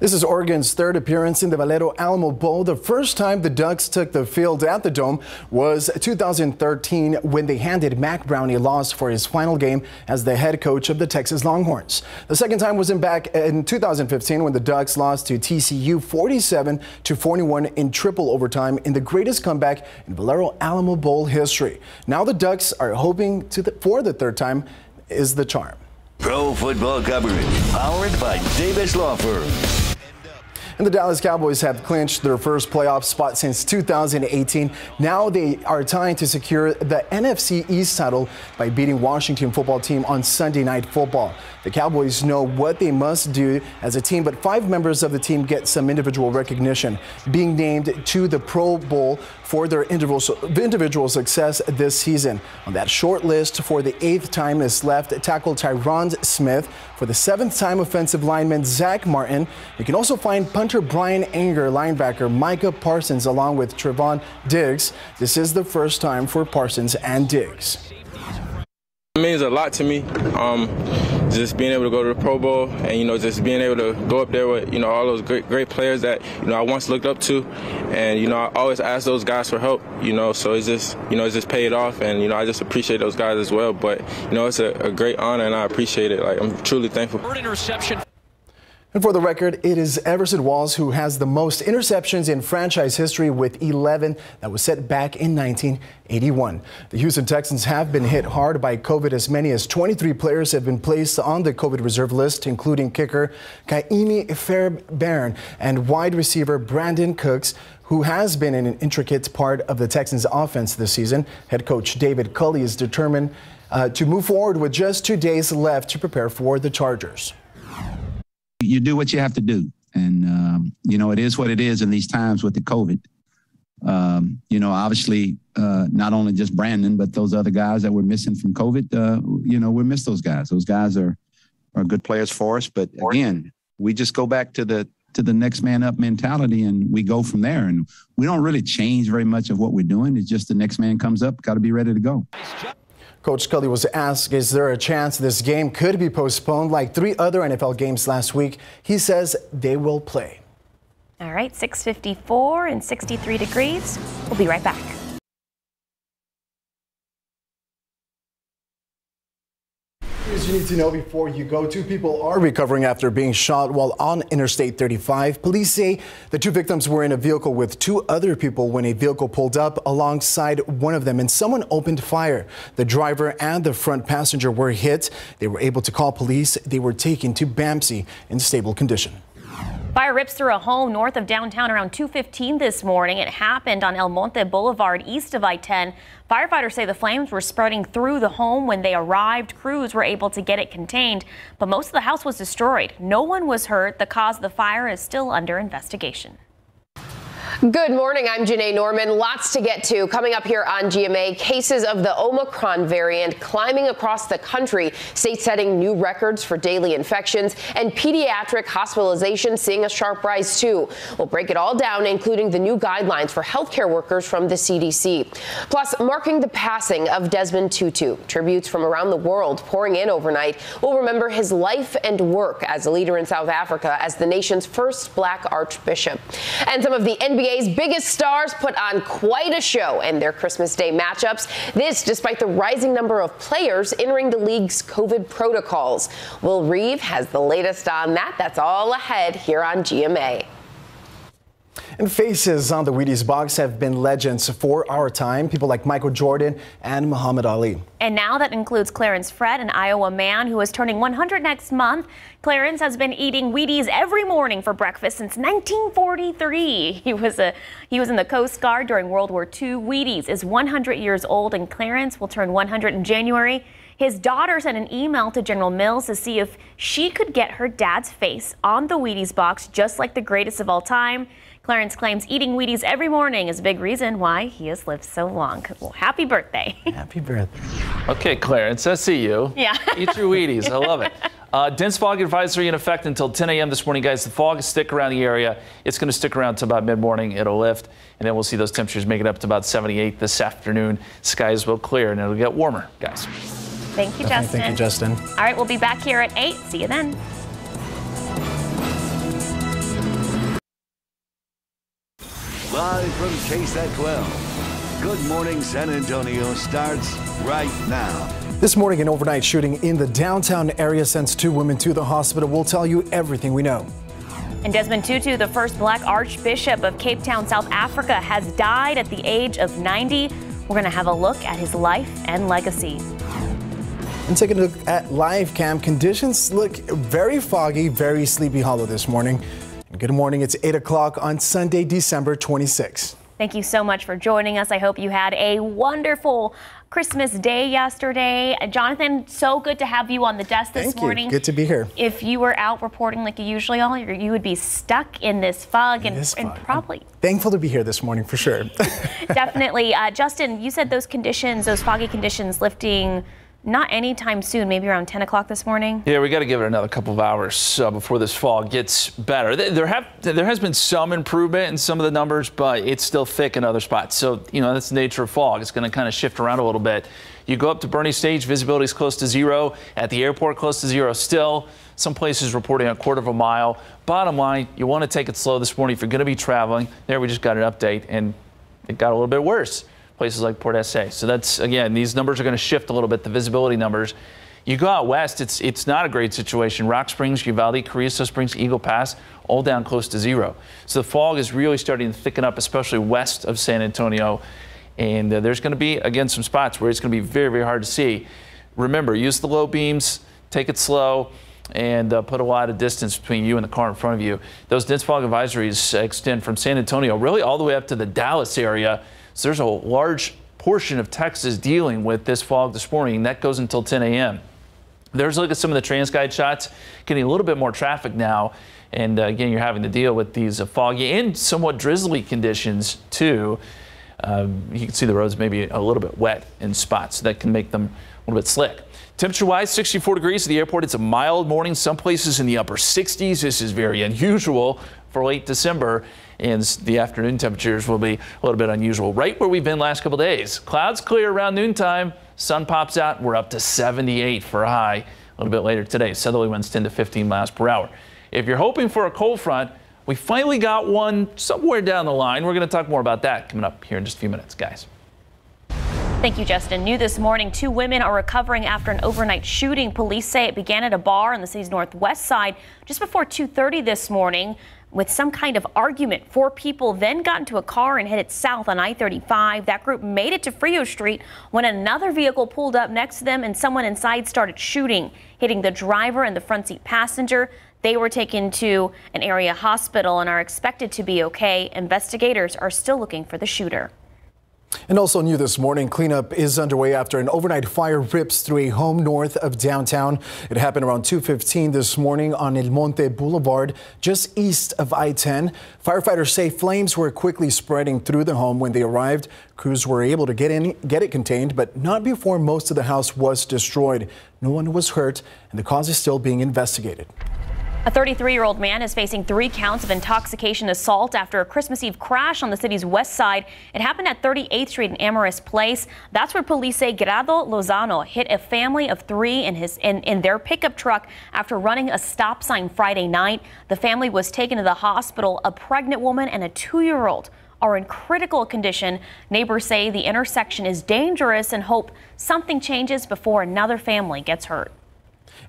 This is Oregon's third appearance in the Valero Alamo Bowl. The first time the Ducks took the field at the Dome was 2013 when they handed Mac Brown a loss for his final game as the head coach of the Texas Longhorns. The second time was back in 2015 when the Ducks lost to TCU 47-41 in triple overtime in the greatest comeback in Valero Alamo Bowl history. Now the Ducks are hoping for the third time is the charm. Pro football coverage powered by Davis Law Firm. And the Dallas Cowboys have clinched their first playoff spot since 2018. Now they are trying to secure the NFC East title by beating Washington football team on Sunday Night Football. The Cowboys know what they must do as a team, but 5 members of the team get some individual recognition, being named to the Pro Bowl for their individual success this season. On that short list for the 8th time is left tackle Tyrone Smith, for the 7th time offensive lineman Zach Martin. You can also find punter Brian Anger, linebacker Micah Parsons, along with Trevon Diggs. This is the first time for Parsons and Diggs. It means a lot to me, just being able to go to the Pro Bowl and, just being able to go up there with, all those great players that, I once looked up to. And, I always ask those guys for help, so it's just paid off. And, I just appreciate those guys as well. But, it's a great honor and I appreciate it. I'm truly thankful. Interception. And for the record, it is Everson Walls who has the most interceptions in franchise history with 11. That was set back in 1981. The Houston Texans have been hit hard by COVID. As many as 23 players have been placed on the COVID reserve list, including kicker Kaimi Fairbairn and wide receiver Brandon Cooks, who has been an intricate part of the Texans offense this season. Head coach David Culley is determined to move forward with just 2 days left to prepare for the Chargers. You do what you have to do. And, it is what it is in these times with the COVID. Obviously, not only just Brandon, but those other guys that we're missing from COVID, we miss those guys. Those guys are good players for us. But again, we just go back to the next man up mentality and we go from there. And we don't really change very much of what we're doing. It's just the next man comes up, got to be ready to go. Coach Culley was asked, is there a chance this game could be postponed like 3 other NFL games last week? He says they will play. All right, 6:54 and 63 degrees. We'll be right back. You need to know before you go, 2 people are recovering after being shot while on Interstate 35. Police say the 2 victims were in a vehicle with 2 other people when a vehicle pulled up alongside one of them and someone opened fire. The driver and the front passenger were hit. They were able to call police. They were taken to BAMC in stable condition. Fire rips through a home north of downtown around 2:15 this morning. It happened on El Monte Boulevard east of I-10. Firefighters say the flames were spreading through the home. When they arrived, crews were able to get it contained, but most of the house was destroyed. No one was hurt. The cause of the fire is still under investigation. Good morning. I'm Janae Norman. Lots to get to coming up here on GMA. Cases of the Omicron variant climbing across the country. States setting new records for daily infections and pediatric hospitalizations seeing a sharp rise too. We'll break it all down, including the new guidelines for healthcare workers from the CDC. Plus, marking the passing of Desmond Tutu. Tributes from around the world pouring in overnight. We'll remember his life and work as a leader in South Africa as the nation's first black archbishop. And some of the NBA's biggest stars put on quite a show in their Christmas Day matchups. This despite the rising number of players entering the league's COVID protocols. Will Reeve has the latest on that. That's all ahead here on GMA. And faces on the Wheaties box have been legends for our time. People like Michael Jordan and Muhammad Ali. And now that includes Clarence Fred, an Iowa man who is turning 100 next month. Clarence has been eating Wheaties every morning for breakfast since 1943. He was in the Coast Guard during World War II. Wheaties is 100 years old, and Clarence will turn 100 in January. His daughter sent an email to General Mills to see if she could get her dad's face on the Wheaties box, just like the greatest of all time. Clarence claims eating Wheaties every morning is a big reason why he has lived so long. Well, happy birthday. Happy birthday. Okay, Clarence, I see you. Yeah. Eat your Wheaties. I love it. Dense fog advisory in effect until 10 a.m. this morning, guys. The fog is stick around the area. It's going to stick around to about mid-morning. It'll lift, and then we'll see those temperatures make it up to about 78 this afternoon. Skies will clear, and it'll get warmer, guys. Thank you, Justin. Thank you, Justin. All right, we'll be back here at 8. See you then. Live from KSAT 12. Good Morning San Antonio starts right now. This morning, an overnight shooting in the downtown area sends 2 women to the hospital. We'll tell you everything we know. And Desmond Tutu, the first black archbishop of Cape Town, South Africa, has died at the age of 90. We're going to have a look at his life and legacy. And taking a look at live cam, conditions look very foggy, very Sleepy Hollow this morning. And good morning. It's 8 o'clock on Sunday, December 26th. Thank you so much for joining us. I hope you had a wonderful Christmas day yesterday. Jonathan, so good to have you on the desk this morning. Good to be here. If you were out reporting like you usually are, you would be stuck in this fog and probably. I'm thankful to be here this morning for sure. Definitely. Justin, you said those conditions, those foggy conditions lifting not anytime soon, maybe around 10 o'clock this morning? Yeah, we got to give it another couple of hours before this fog gets better. There has been some improvement in some of the numbers, but it's still thick in other spots. So, that's the nature of fog. It's going to kind of shift around a little bit. You go up to Bernie Stage, visibility is close to 0. At the airport, close to 0 still. Some places reporting a quarter of a mile. Bottom line, you want to take it slow this morning if you're going to be traveling. There, we just got an update, and it got a little bit worse. Places like Port SA. So that's, again, these numbers are going to shift a little bit, the visibility numbers. You go out west, it's not a great situation. Rock Springs, Uvalde, Carrizo Springs, Eagle Pass, all down close to 0. So the fog is really starting to thicken up, especially west of San Antonio. And there's going to be, again, some spots where it's going to be very, very hard to see. Remember, use the low beams, take it slow, and put a lot of distance between you and the car in front of you. Those dense fog advisories extend from San Antonio really all the way up to the Dallas area. So there's a large portion of Texas dealing with this fog this morning, and that goes until 10 a.m. There's a look at some of the TransGuide shots, getting a little bit more traffic now. And again, you're having to deal with these foggy and somewhat drizzly conditions too. You can see the roads maybe a little bit wet in spots, so that can make them a little bit slick. Temperature-wise, 64 degrees at the airport. It's a mild morning. Some places in the upper 60s. This is very unusual for late December. And the afternoon temperatures will be a little bit unusual, right where we've been last couple days. Clouds clear around noontime. Sun pops out. We're up to 78 for a high a little bit later today. Southerly winds 10 to 15 miles per hour. If you're hoping for a cold front, we finally got one somewhere down the line. We're going to talk more about that coming up here in just a few minutes, guys. Thank you, Justin. New this morning, 2 women are recovering after an overnight shooting. Police say it began at a bar on the city's northwest side just before 2:30 this morning with some kind of argument. 4 people then got into a car and headed south on I-35. That group made it to Frio Street when another vehicle pulled up next to them and someone inside started shooting, hitting the driver and the front seat passenger. They were taken to an area hospital and are expected to be okay. Investigators are still looking for the shooter. And also new this morning, cleanup is underway after an overnight fire rips through a home north of downtown. It happened around 2:15 this morning on El Monte Boulevard, just east of I-10. Firefighters say flames were quickly spreading through the home when they arrived. Crews were able to get it contained, but not before most of the house was destroyed. No one was hurt, and the cause is still being investigated. A 33-year-old man is facing 3 counts of intoxication assault after a Christmas Eve crash on the city's west side. It happened at 38th Street and Amherst Place. That's where police say Grado Lozano hit a family of 3 in their pickup truck after running a stop sign Friday night. The family was taken to the hospital. A pregnant woman and a 2-year-old are in critical condition. Neighbors say the intersection is dangerous and hope something changes before another family gets hurt.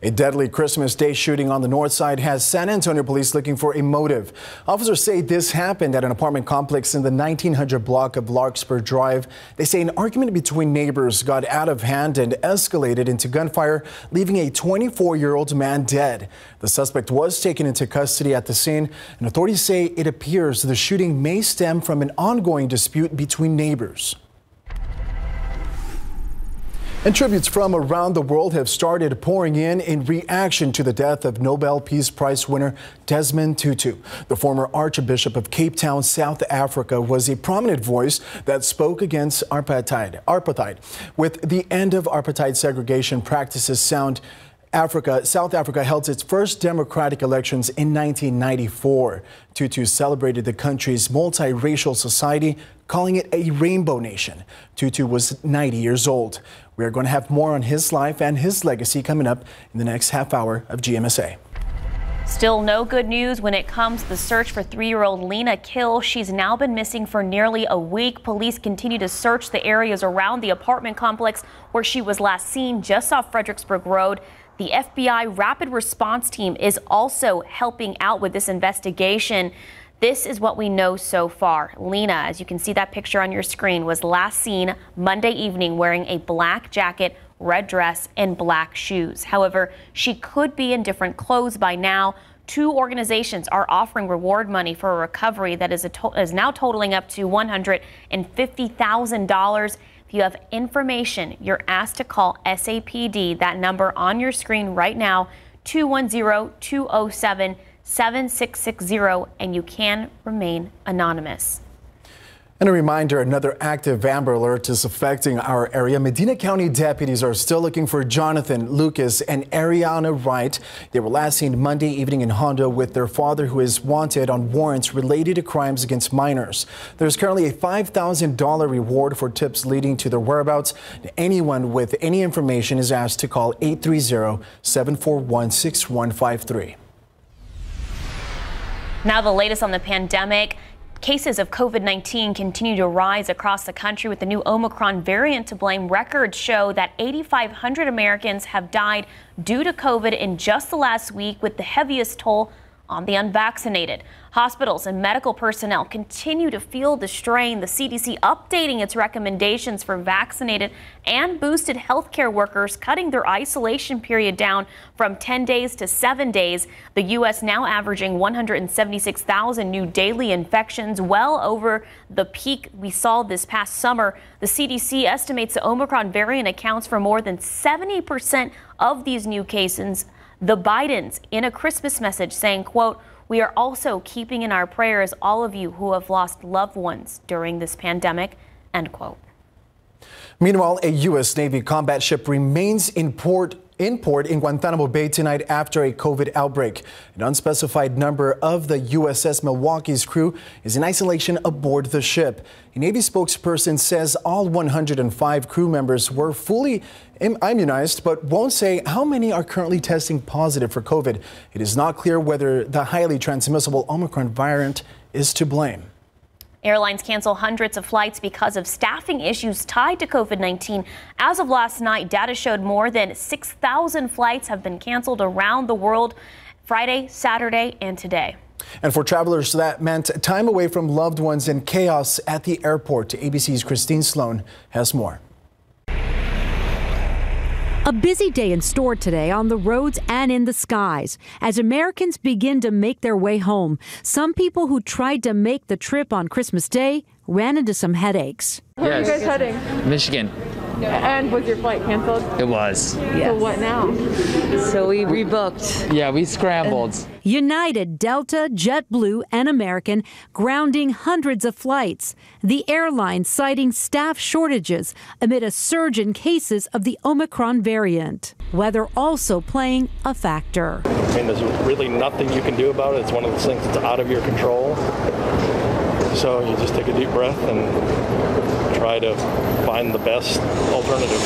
A deadly Christmas Day shooting on the north side has San Antonio police looking for a motive. Officers say this happened at an apartment complex in the 1900 block of Larkspur Drive. They say an argument between neighbors got out of hand and escalated into gunfire, leaving a 24-year-old man dead. The suspect was taken into custody at the scene, and authorities say it appears the shooting may stem from an ongoing dispute between neighbors. And tributes from around the world have started pouring in reaction to the death of Nobel Peace Prize winner Desmond Tutu. The former Archbishop of Cape Town, South Africa, was a prominent voice that spoke against apartheid. With the end of apartheid segregation practices, South Africa held its first democratic elections in 1994. Tutu celebrated the country's multiracial society, calling it a rainbow nation. Tutu was 90 years old. We are going to have more on his life and his legacy coming up in the next half hour of GMSA. Still no good news when it comes to the search for 3-year-old Lena Kill. She's now been missing for nearly a week. Police continue to search the areas around the apartment complex where she was last seen, just off Fredericksburg Road. The FBI Rapid Response Team is also helping out with this investigation. This is what we know so far. Lena, as you can see that picture on your screen, was last seen Monday evening wearing a black jacket, red dress, and black shoes. However, she could be in different clothes by now. 2 organizations are offering reward money for a recovery that is now totaling up to $150,000. If you have information, you're asked to call SAPD. That number on your screen right now, 210-207-7660, and you can remain anonymous. And a reminder, another active Amber Alert is affecting our area. Medina County deputies are still looking for Jonathan, Lucas, and Ariana Wright. They were last seen Monday evening in Hondo with their father, who is wanted on warrants related to crimes against minors. There's currently a $5,000 reward for tips leading to their whereabouts. Anyone with any information is asked to call 830-741-6153. Now the latest on the pandemic. Cases of COVID-19 continue to rise across the country with the new Omicron variant to blame. Records show that 8,500 Americans have died due to COVID in just the last week, with the heaviest toll on the unvaccinated. Hospitals and medical personnel continue to feel the strain. The CDC updating its recommendations for vaccinated and boosted healthcare workers, cutting their isolation period down from 10 days to 7 days. The U.S. now averaging 176,000 new daily infections, well over the peak we saw this past summer. The CDC estimates the Omicron variant accounts for more than 70% of these new cases. The Bidens, in a Christmas message, saying, quote, "We are also keeping in our prayers all of you who have lost loved ones during this pandemic," end quote. Meanwhile, a U.S. Navy combat ship remains in port in Guantanamo Bay tonight after a COVID outbreak. An unspecified number of the USS Milwaukee's crew is in isolation aboard the ship. A Navy spokesperson says all 105 crew members were fully immunized, but won't say how many are currently testing positive for COVID. It is not clear whether the highly transmissible Omicron variant is to blame. Airlines cancel hundreds of flights because of staffing issues tied to COVID-19. As of last night, data showed more than 6,000 flights have been canceled around the world Friday, Saturday, and today. And for travelers, that meant time away from loved ones and chaos at the airport. ABC's Christine Sloan has more. A busy day in store today on the roads and in the skies as Americans begin to make their way home. Some people who tried to make the trip on Christmas Day ran into some headaches. Where are you guys heading? Michigan. And was your flight canceled? It was. Yes. So what now? So we rebooked. Yeah, we scrambled. United, Delta, JetBlue, and American grounding hundreds of flights. The airlines citing staff shortages amid a surge in cases of the Omicron variant. Weather also playing a factor. I mean, there's really nothing you can do about it. It's one of those things that's out of your control. So you just take a deep breath and try to find the best alternative.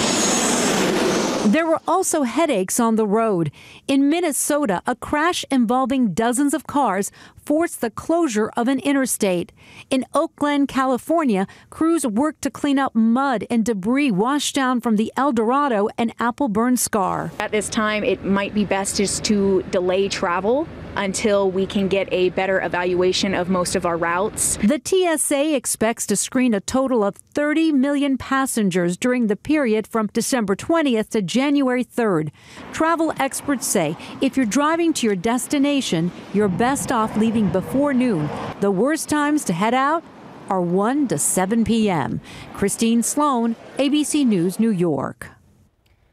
There were also headaches on the road. In Minnesota, a crash involving dozens of cars forced the closure of an interstate. In Oak Glen, California, crews worked to clean up mud and debris washed down from the El Dorado and Appleburn Scar. At this time, it might be best just to delay travel until we can get a better evaluation of most of our routes. The TSA expects to screen a total of 30 million passengers during the period from December 20th to January 3rd. Travel experts say if you're driving to your destination, you're best off leaving before noon. The worst times to head out are 1 to 7 p.m. Christine Sloan, ABC News, New York.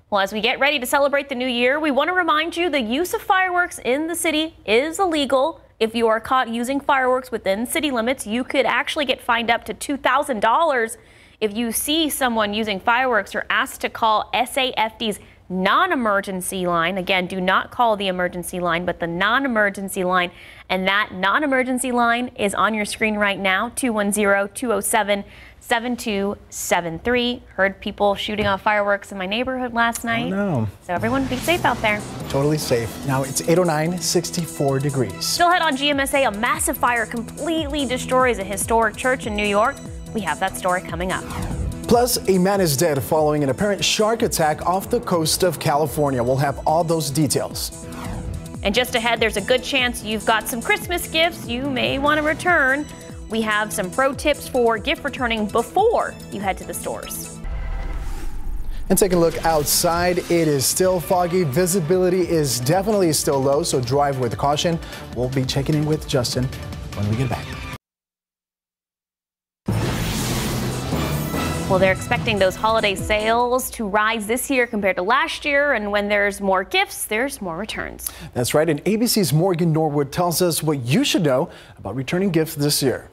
Well, as we get ready to celebrate the new year, we want to remind you the use of fireworks in the city is illegal. If you are caught using fireworks within city limits, you could actually get fined up to $2,000. If you see someone using fireworks, you're asked to call SAFD's non-emergency line. Again, do not call the emergency line, but the non-emergency line. And that non-emergency line is on your screen right now, 210-207-7660. 7273. Heard people shooting off fireworks in my neighborhood last night. Oh, no. So everyone be safe out there. Totally safe. Now it's 8:09, 64 degrees. Still ahead on GMSA, a massive fire completely destroys a historic church in New York. We have that story coming up. Plus, a man is dead following an apparent shark attack off the coast of California. We'll have all those details. And just ahead, there's a good chance you've got some Christmas gifts you may want to return. We have some pro tips for gift returning before you head to the stores. And take a look outside. It is still foggy. Visibility is definitely still low, so drive with caution. We'll be checking in with Justin when we get back. Well, they're expecting those holiday sales to rise this year compared to last year. And when there's more gifts, there's more returns. That's right. And ABC's Morgan Norwood tells us what you should know about returning gifts this year.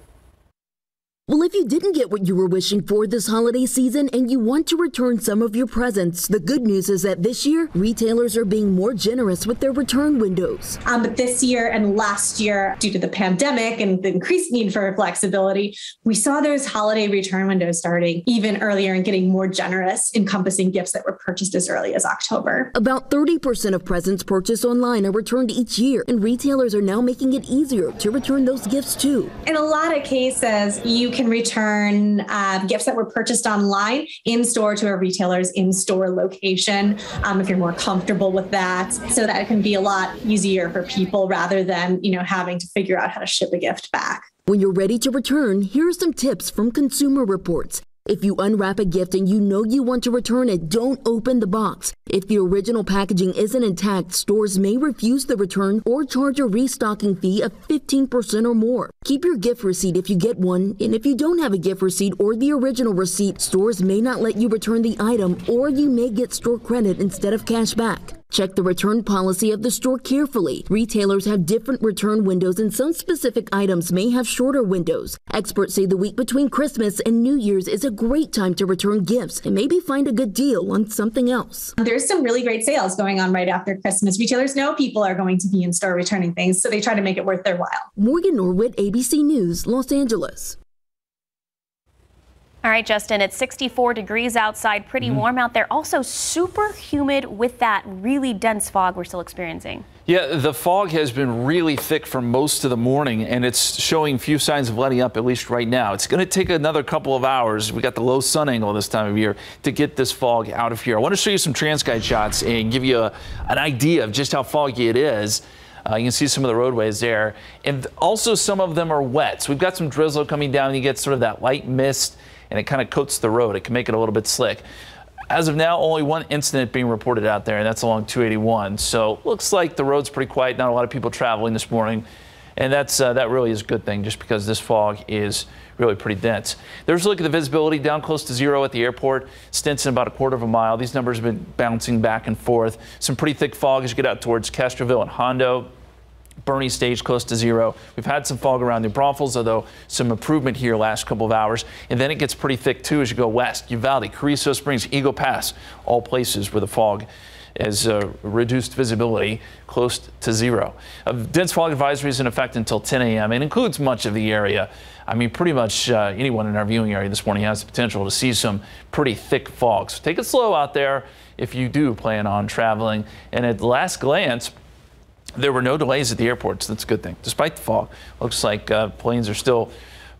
Well, if you didn't get what you were wishing for this holiday season and you want to return some of your presents, the good news is that this year, retailers are being more generous with their return windows. But this year and last year, due to the pandemic and the increased need for flexibility, we saw those holiday return windows starting even earlier and getting more generous, encompassing gifts that were purchased as early as October. About 30% of presents purchased online are returned each year, and retailers are now making it easier to return those gifts too. In a lot of cases, you can return gifts that were purchased online in store to a retailer's in-store location if you're more comfortable with that. So that it can be a lot easier for people rather than, having to figure out how to ship a gift back. When you're ready to return, here are some tips from Consumer Reports. If you unwrap a gift and you know you want to return it, don't open the box. If the original packaging isn't intact, stores may refuse the return or charge a restocking fee of 15% or more. Keep your gift receipt if you get one, and if you don't have a gift receipt or the original receipt, stores may not let you return the item, or you may get store credit instead of cash back. Check the return policy of the store carefully. Retailers have different return windows and some specific items may have shorter windows. Experts say the week between Christmas and New Year's is a great time to return gifts and maybe find a good deal on something else. There's some really great sales going on right after Christmas. Retailers know people are going to be in store returning things, so they try to make it worth their while. Morgan Norwood, ABC News, Los Angeles. All right, Justin, it's 64 degrees outside, pretty warm out there. Also super humid with that really dense fog we're still experiencing. Yeah, the fog has been really thick for most of the morning, and it's showing few signs of letting up, at least right now. It's going to take another couple of hours. We got the low sun angle this time of year to get this fog out of here. I want to show you some TransGuide shots and give you an idea of just how foggy it is. You can see some of the roadways there, and also some of them are wet. So we've got some drizzle coming down, and you get sort of that light mist, and it kind of coats the road. It can make it a little bit slick. As of now, only one incident being reported out there, and that's along 281. So looks like the road's pretty quiet. Not a lot of people traveling this morning, and that really is a good thing, just because this fog is really pretty dense. There's a look at the visibility down close to zero at the airport. Stinson about a quarter of a mile. These numbers have been bouncing back and forth. Some pretty thick fog as you get out towards Castroville and Hondo. Bernie stage close to zero. We've had some fog around New Braunfels, although some improvement here last couple of hours. And then it gets pretty thick too as you go west. Uvalde, Carrizo Springs, Eagle Pass, all places where the fog has reduced visibility close to zero. Dense fog advisory is in effect until 10 a.m. It includes much of the area. I mean, pretty much anyone in our viewing area this morning has the potential to see some pretty thick fog. So take it slow out there if you do plan on traveling. And at last glance, there were no delays at the airport, so that's a good thing. Despite the fog, looks like planes are still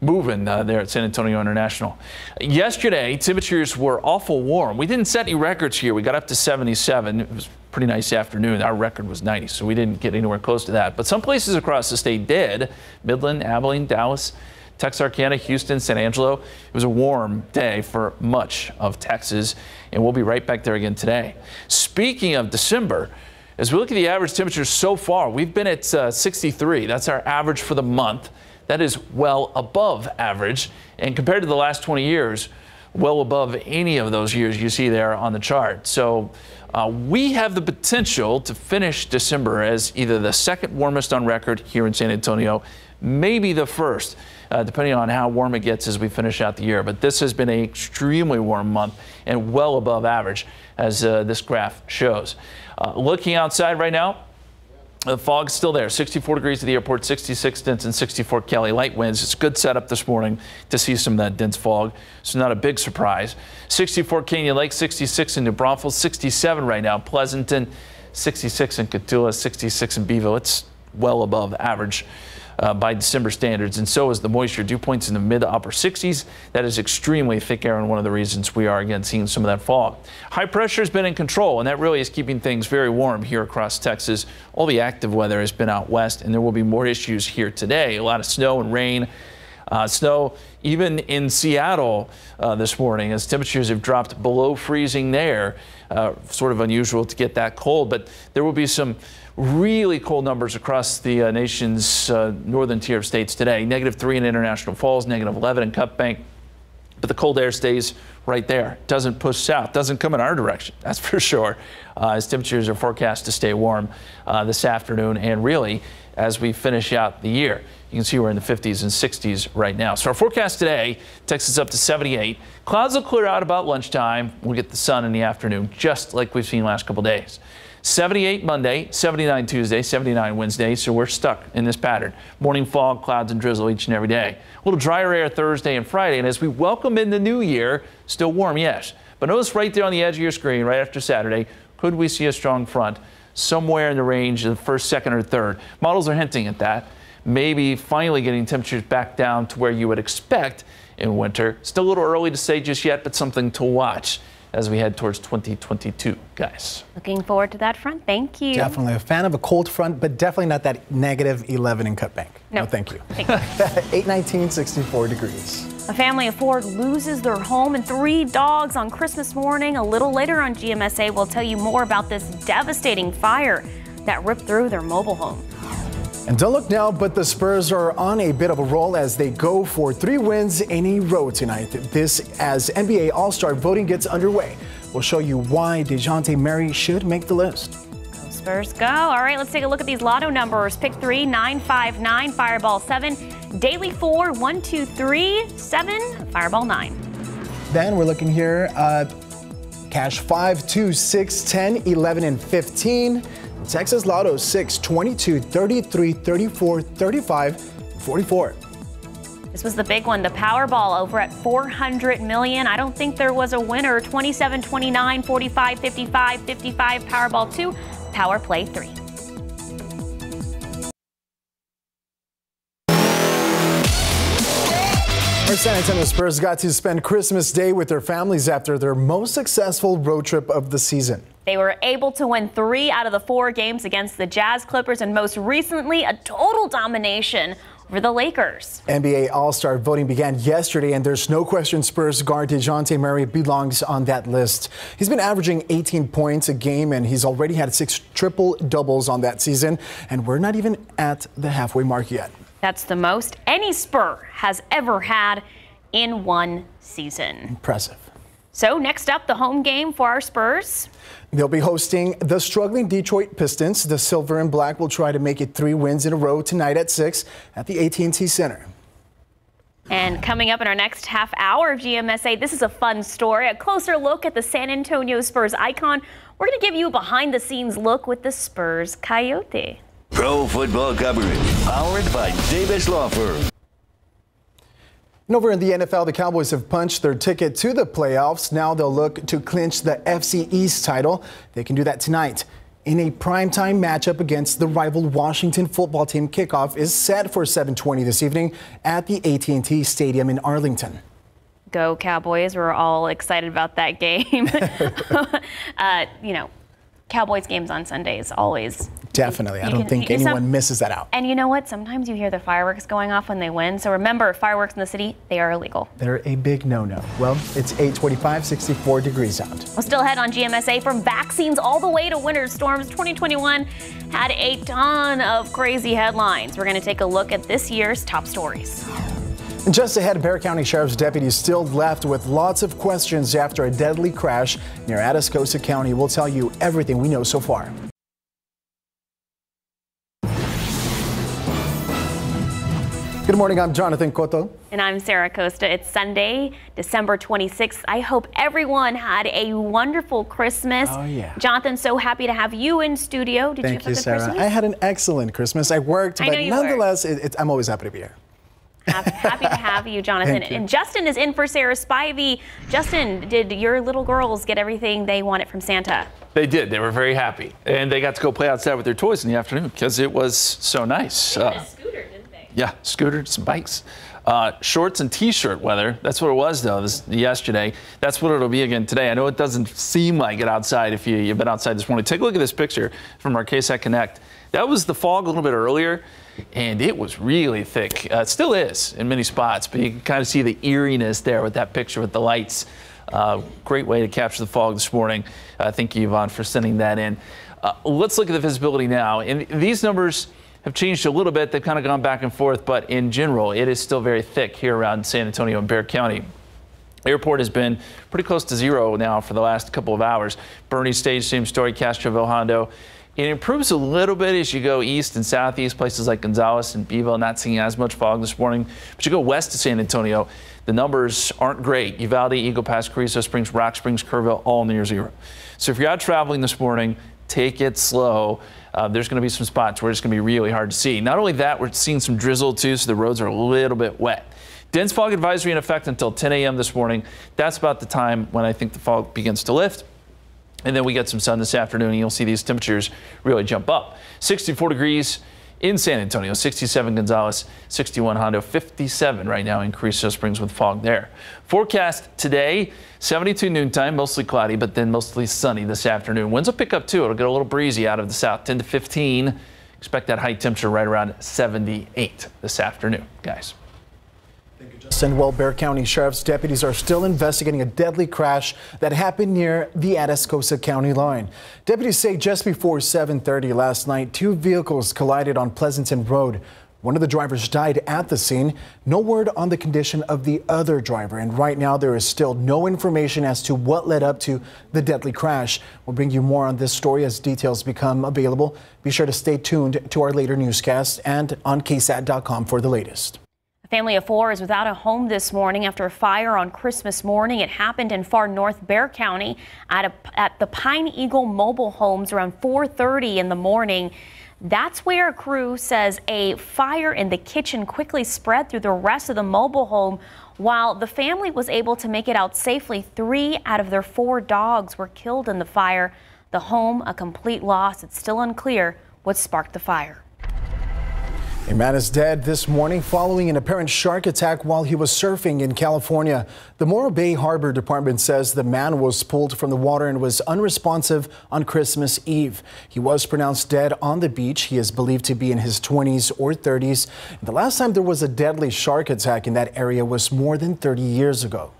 moving there at San Antonio International. Yesterday, temperatures were awful warm. We didn't set any records here. We got up to 77. It was a pretty nice afternoon. Our record was 90, so we didn't get anywhere close to that. But some places across the state did. Midland, Abilene, Dallas, Texarkana, Houston, San Angelo. It was a warm day for much of Texas, and we'll be right back there again today. Speaking of December, as we look at the average temperatures so far, we've been at 63. That's our average for the month. That is well above average. And compared to the last 20 years, well above any of those years you see there on the chart. So we have the potential to finish December as either the second warmest on record here in San Antonio, maybe the first, depending on how warm it gets as we finish out the year. But this has been an extremely warm month and well above average, as this graph shows. Looking outside right now, The fog's still there. 64 degrees at the airport, 66 Denton, 64 Kelly. Light winds. It's a good setup this morning to see some of that dense fog, so not a big surprise. 64 Canyon Lake, 66 in New Braunfels, 67 right now. Pleasanton, 66 in Cotulla, 66 in Beeville. It's well above average by December standards, and so is the moisture. Dew points in the mid to upper 60s. That is extremely thick air, and one of the reasons we are again seeing some of that fog. High pressure has been in control, and that really is keeping things very warm here across Texas. All the active weather has been out west, and there will be more issues here today. A lot of snow and rain. Snow even in Seattle this morning as temperatures have dropped below freezing there. Sort of unusual to get that cold, but there will be some really cold numbers across the nation's northern tier of states today. -3 in International Falls, -11 in Cut Bank. But the cold air stays right there. Doesn't push south, doesn't come in our direction, that's for sure, as temperatures are forecast to stay warm this afternoon and really as we finish out the year. You can see we're in the 50s and 60s right now. So our forecast today, Texas up to 78. Clouds will clear out about lunchtime. We'll get the sun in the afternoon, just like we've seen last couple days. 78 Monday, 79 Tuesday, 79 Wednesday, so we're stuck in this pattern. Morning fog, clouds and drizzle each and every day. A little drier air Thursday and Friday, and as we welcome in the new year, still warm, yes. But notice right there on the edge of your screen, right after Saturday, could we see a strong front somewhere in the range of the first, second, or third? Models are hinting at that. Maybe finally getting temperatures back down to where you would expect in winter. Still a little early to say just yet, but something to watch as we head towards 2022, guys. Looking forward to that front. Thank you. Definitely a fan of a cold front, but definitely not that -11 in Cut Bank. No, thank you. 819, 64 degrees. A family of 4 loses their home and 3 dogs on Christmas morning. A little later on GMSA, we'll tell you more about this devastating fire that ripped through their mobile home. And don't look now, but the Spurs are on a bit of a roll as they go for 3 wins in a row tonight. This as NBA All-Star voting gets underway. We'll show you why DeJounte Murray should make the list. Go Spurs, go. All right, let's take a look at these lotto numbers. Pick 3, 959, Fireball 7, Daily 4, 1, 2, 3, 7, Fireball 9. Then we're looking here, cash 5, 2, 6, 10, 11, and 15. Texas Lotto 6, 22, 33, 34, 35, 44. This was the big one, the Powerball over at $400 million. I don't think there was a winner. 27, 29, 45, 55, 55, Powerball 2, Power Play 3. Our San Antonio Spurs got to spend Christmas Day with their families after their most successful road trip of the season. They were able to win 3 out of the 4 games against the Jazz, Clippers, and most recently a total domination over the Lakers. NBA All-Star voting began yesterday, and there's no question Spurs guard DeJounte Murray belongs on that list. He's been averaging 18 points a game, and he's already had 6 triple-doubles on that season, and we're not even at the halfway mark yet. That's the most any Spur has ever had in one season. Impressive. So next up, the home game for our Spurs. They'll be hosting the struggling Detroit Pistons. The Silver and Black will try to make it 3 wins in a row tonight at 6 at the AT&T Center. And coming up in our next half hour of GMSA, this is a fun story, a closer look at the San Antonio Spurs icon. We're going to give you a behind-the-scenes look with the Spurs Coyote. Pro football coverage, powered by Davis Law Firm. And over in the NFL, the Cowboys have punched their ticket to the playoffs. Now they'll look to clinch the FC East title. They can do that tonight in a primetime matchup against the rival Washington football team. Kickoff is set for 7:20 this evening at the AT&T Stadium in Arlington. Go Cowboys. We're all excited about that game. You know, Cowboys games on Sundays always. Definitely. I don't think anyone misses that out. And you know what? Sometimes you hear the fireworks going off when they win. So remember, fireworks in the city, they are illegal. They're a big no-no. Well, it's 8:25, 64 degrees out. We'll still head on GMSA from vaccines all the way to winter storms. 2021 had a ton of crazy headlines. We're going to take a look at this year's top stories. And just ahead, Bexar County Sheriff's deputies still left with lots of questions after a deadly crash near Atascosa County. We'll tell you everything we know so far. Good morning, I'm Jonathan Cotto. And I'm Sarah Costa. It's Sunday, December 26th. I hope everyone had a wonderful Christmas. Oh, yeah. Jonathan, so happy to have you in studio. Did you have a good Sarah. Christmas? I had an excellent Christmas. I worked, but nonetheless, I'm always happy to be here. Happy to have you, Jonathan. Thank you. And Justin is in for Sarah Spivey. Justin, did your little girls get everything they wanted from Santa? They did. They were very happy. And they got to go play outside with their toys in the afternoon because it was so nice. They had a scooter, didn't they? Yeah, scooter, some bikes. Shorts and T-shirt weather. That's what it was, though, yesterday. That's what it'll be again today. I know it doesn't seem like it outside if you've been outside this morning. Take a look at this picture from our KSAT Connect. That was the fog a little bit earlier, and it was really thick. It still is in many spots, but you can kind of see the eeriness there with that picture with the lights. Great way to capture the fog this morning. Thank you, Yvonne, for sending that in. Let's look at the visibility now. And these numbers have changed a little bit. They've kind of gone back and forth, but in general, it is still very thick here around San Antonio and Bexar County. Airport has been pretty close to zero now for the last couple of hours. Bernie Stage, same story. Castroville, Hondo. It improves a little bit as you go east and southeast, places like Gonzales and Beeville, not seeing as much fog this morning. But you go west of San Antonio, the numbers aren't great. Uvalde, Eagle Pass, Carrizo Springs, Rock Springs, Kerrville, all near zero. So if you're out traveling this morning, take it slow. There's going to be some spots where it's going to be really hard to see. Not only that, we're seeing some drizzle too, so the roads are a little bit wet. Dense fog advisory in effect until 10 a.m. this morning. That's about the time when I think the fog begins to lift. And then we get some sun this afternoon, and you'll see these temperatures really jump up. 64 degrees in San Antonio, 67 Gonzales, 61 Hondo, 57 right now in Carrizo Springs with fog there. Forecast today, 72 noontime, mostly cloudy, but then mostly sunny this afternoon. Winds will pick up too. It'll get a little breezy out of the south, 10 to 15. Expect that high temperature right around 78 this afternoon, guys. Well, Bexar County Sheriff's deputies are still investigating a deadly crash that happened near the Atascosa County line. Deputies say just before 7:30 last night, two vehicles collided on Pleasanton Road. One of the drivers died at the scene. No word on the condition of the other driver. And right now, there is still no information as to what led up to the deadly crash. We'll bring you more on this story as details become available. Be sure to stay tuned to our later newscast and on KSAT.com for the latest. A family of four is without a home this morning after a fire on Christmas morning. It happened in far north Bexar County at the Pine Eagle mobile homes around 4:30 in the morning. That's where a crew says a fire in the kitchen quickly spread through the rest of the mobile home. While the family was able to make it out safely, 3 out of their 4 dogs were killed in the fire. The home, a complete loss. It's still unclear what sparked the fire. A man is dead this morning following an apparent shark attack while he was surfing in California. The Morro Bay Harbor Department says the man was pulled from the water and was unresponsive on Christmas Eve. He was pronounced dead on the beach. He is believed to be in his 20s or 30s. The last time there was a deadly shark attack in that area was more than 30 years ago.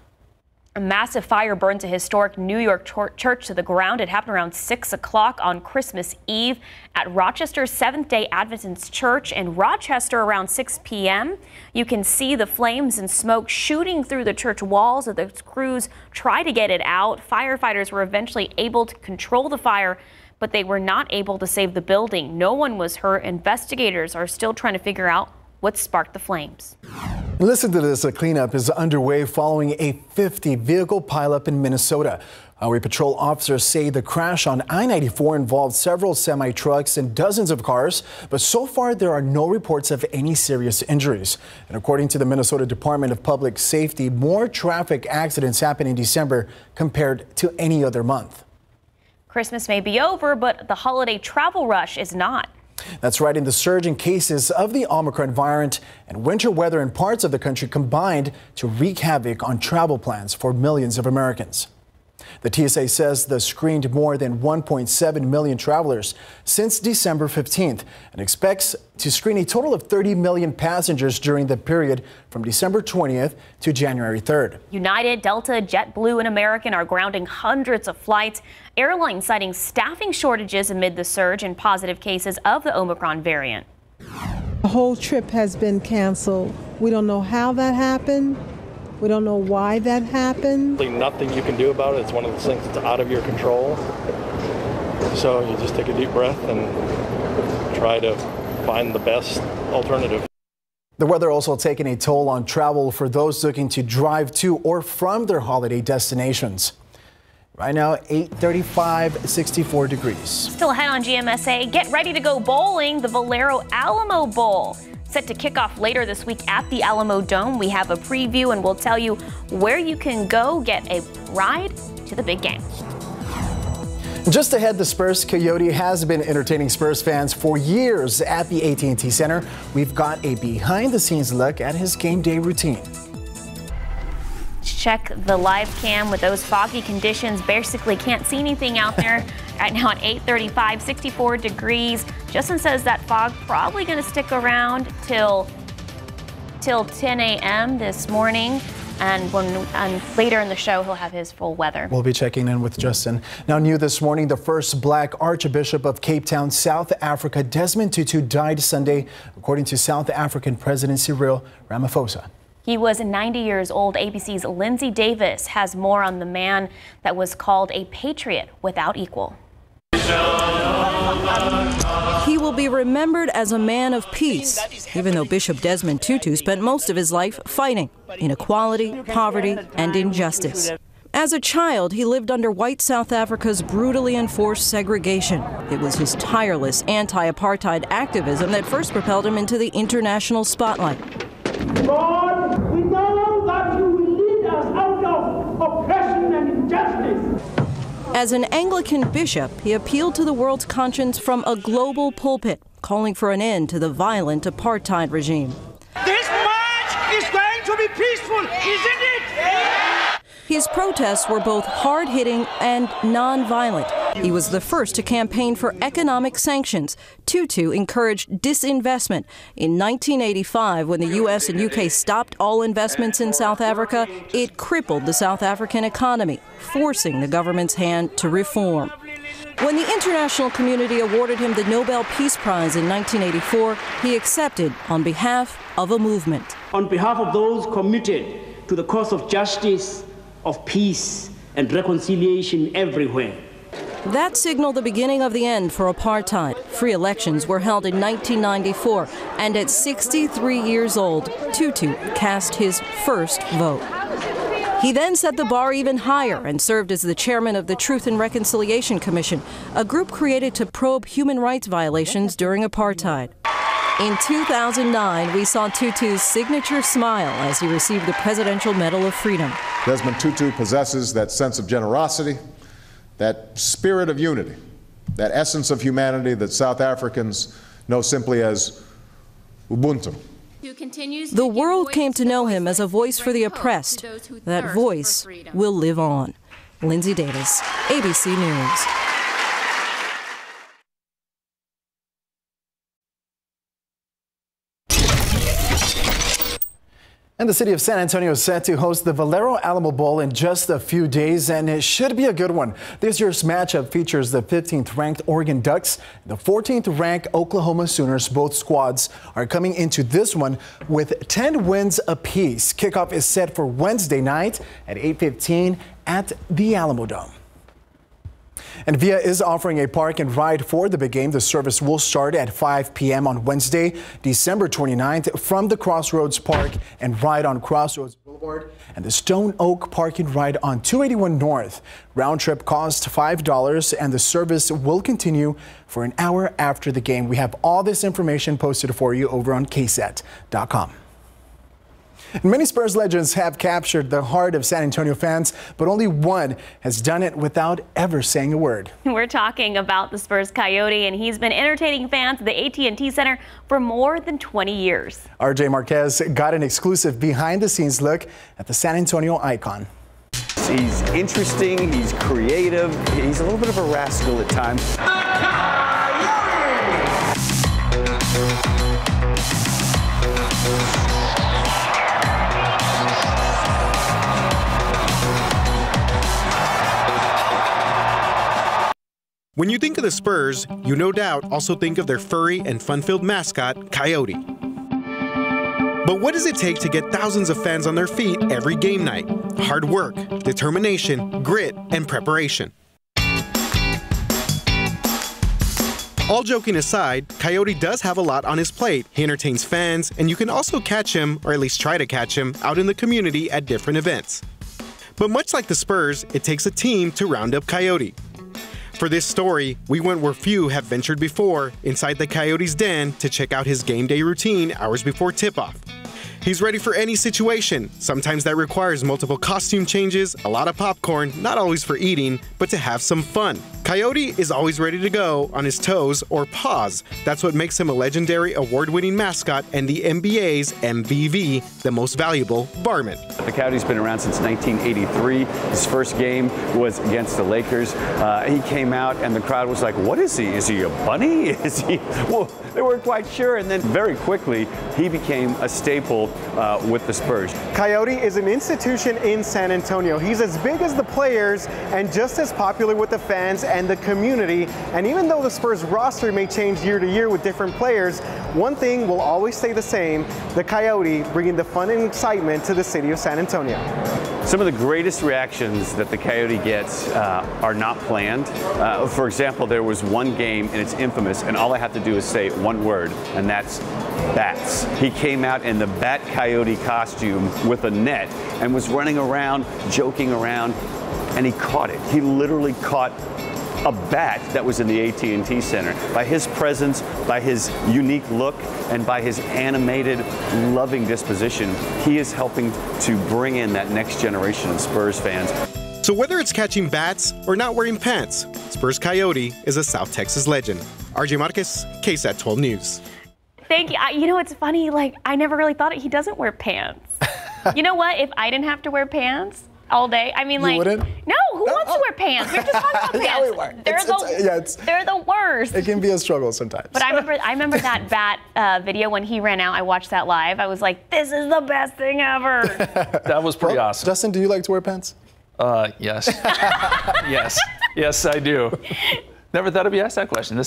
A massive fire burned a historic New York church to the ground. It happened around 6 o'clock on Christmas Eve at Rochester's Seventh-day Adventist Church in Rochester around 6 p.m. You can see the flames and smoke shooting through the church walls as the crews try to get it out. Firefighters were eventually able to control the fire, but they were not able to save the building. No one was hurt. Investigators are still trying to figure out what sparked the flames. Listen to this. A cleanup is underway following a 50-vehicle pileup in Minnesota. Highway patrol officers say the crash on I-94 involved several semi-trucks and dozens of cars, but so far there are no reports of any serious injuries. And according to the Minnesota Department of Public Safety, more traffic accidents happened in December compared to any other month. Christmas may be over, but the holiday travel rush is not. That's right. In the surge in cases of the Omicron variant and winter weather in parts of the country combined to wreak havoc on travel plans for millions of Americans. The TSA says they screened more than 1.7 million travelers since December 15th and expects to screen a total of 30 million passengers during the period from December 20th to January 3rd. United, Delta, JetBlue, and American are grounding hundreds of flights. Airlines citing staffing shortages amid the surge in positive cases of the Omicron variant. The whole trip has been canceled. We don't know how that happened. We don't know why that happened. Nothing you can do about it. It's one of those things that's out of your control. So you just take a deep breath and try to find the best alternative. The weather also taking a toll on travel for those looking to drive to or from their holiday destinations. Right now, 8:35, 64 degrees. Still ahead on GMSA, get ready to go bowling. The Valero Alamo Bowl set to kick off later this week at the Alamo Dome. We have a preview and we'll tell you where you can go get a ride to the big game. Just ahead, the Spurs Coyote has been entertaining Spurs fans for years at the AT&T Center. We've got a behind-the-scenes look at his game day routine. Check the live cam with those foggy conditions. Basically can't see anything out there. Right now at 8:35, 64 degrees. Justin says that fog probably going to stick around till 10 a.m. this morning. And later in the show, he'll have his full weather. We'll be checking in with Justin. Now, new this morning, the first black Archbishop of Cape Town, South Africa, Desmond Tutu, died Sunday, according to South African President Cyril Ramaphosa. He was 90 years old. ABC's Lindsay Davis has more on the man that was called a patriot without equal. He will be remembered as a man of peace, even though Bishop Desmond Tutu spent most of his life fighting inequality, poverty, and injustice. As a child, he lived under white South Africa's brutally enforced segregation. It was his tireless anti-apartheid activism that first propelled him into the international spotlight. God, we know that you will lead us out of oppression and injustice. As an Anglican bishop, he appealed to the world's conscience from a global pulpit, calling for an end to the violent apartheid regime. This march is going to be peaceful, isn't it? His protests were both hard-hitting and non-violent. He was the first to campaign for economic sanctions. Tutu encouraged disinvestment. In 1985, when the U.S. and U.K. stopped all investments in South Africa, it crippled the South African economy, forcing the government's hand to reform. When the international community awarded him the Nobel Peace Prize in 1984, he accepted on behalf of a movement. On behalf of those committed to the cause of justice, of peace and reconciliation everywhere. That signaled the beginning of the end for apartheid. Free elections were held in 1994, and at 63 years old, Tutu cast his first vote. He then set the bar even higher and served as the chairman of the Truth and Reconciliation Commission, a group created to probe human rights violations during apartheid. In 2009, we saw Tutu's signature smile as he received the Presidential Medal of Freedom. Desmond Tutu possesses that sense of generosity, that spirit of unity, that essence of humanity that South Africans know simply as Ubuntu. The world came to know him as a voice for the oppressed. That voice will live on. Lindsay Davis, ABC News. And the city of San Antonio is set to host the Valero Alamo Bowl in just a few days, and it should be a good one. This year's matchup features the 15th-ranked Oregon Ducks and the 14th-ranked Oklahoma Sooners. Both squads are coming into this one with 10 wins apiece. Kickoff is set for Wednesday night at 8:15 at the Alamo Dome. And VIA is offering a park and ride for the big game. The service will start at 5 p.m. on Wednesday, December 29th from the Crossroads Park and ride on Crossroads Boulevard and the Stone Oak Park and ride on 281 North. Round trip costs $5 and the service will continue for an hour after the game. We have all this information posted for you over on KSAT.com. Many Spurs legends have captured the heart of San Antonio fans, but only one has done it without ever saying a word. We're talking about the Spurs Coyote, and he's been entertaining fans at the AT&T Center for more than 20 years. RJ Marquez got an exclusive behind-the-scenes look at the San Antonio icon. He's interesting, he's creative, he's a little bit of a rascal at times. When you think of the Spurs, you no doubt also think of their furry and fun-filled mascot, Coyote. But what does it take to get thousands of fans on their feet every game night? Hard work, determination, grit, and preparation. All joking aside, Coyote does have a lot on his plate. He entertains fans, and you can also catch him, or at least try to catch him, out in the community at different events. But much like the Spurs, it takes a team to round up Coyote. For this story, we went where few have ventured before, inside the Coyote's den, to check out his game day routine hours before tip-off. He's ready for any situation. Sometimes that requires multiple costume changes, a lot of popcorn, not always for eating, but to have some fun. Coyote is always ready to go, on his toes or paws. That's what makes him a legendary award-winning mascot and the NBA's MVV, the most valuable barman. The Coyote's been around since 1983. His first game was against the Lakers. He came out and the crowd was like, what is he? Is he a bunny? Is he? Well, they weren't quite sure. And then very quickly, he became a staple with the Spurs. Coyote is an institution in San Antonio. He's as big as the players and just as popular with the fans and the community. And even though the Spurs roster may change year to year with different players, one thing will always stay the same: the Coyote bringing the fun and excitement to the city of San Antonio. Some of the greatest reactions that the Coyote gets are not planned. For example, there was one game, and it's infamous, and all I have to do is say one word, and that's bats. He came out in the Bat Coyote costume with a net and was running around, joking around, and he caught it. He literally caught a bat that was in the AT&T Center. By his presence, by his unique look, and by his animated, loving disposition, he is helping to bring in that next generation of Spurs fans. So whether it's catching bats or not wearing pants, Spurs Coyote is a South Texas legend. RJ Marquez, KSAT 12 News. Thank you. You know, it's funny, like, I never really thought he doesn't wear pants. You know what? If I didn't have to wear pants all day, I mean, you like, wouldn't? No, who wants to wear pants? We were just talking about pants. Yeah, we were. They're the worst. It can be a struggle sometimes. But I remember that bat video when he ran out. I watched that live. I was like, this is the best thing ever. That was pretty awesome. Justin, do you like to wear pants? Yes. Yes, I do. Never thought I'd be asked that question.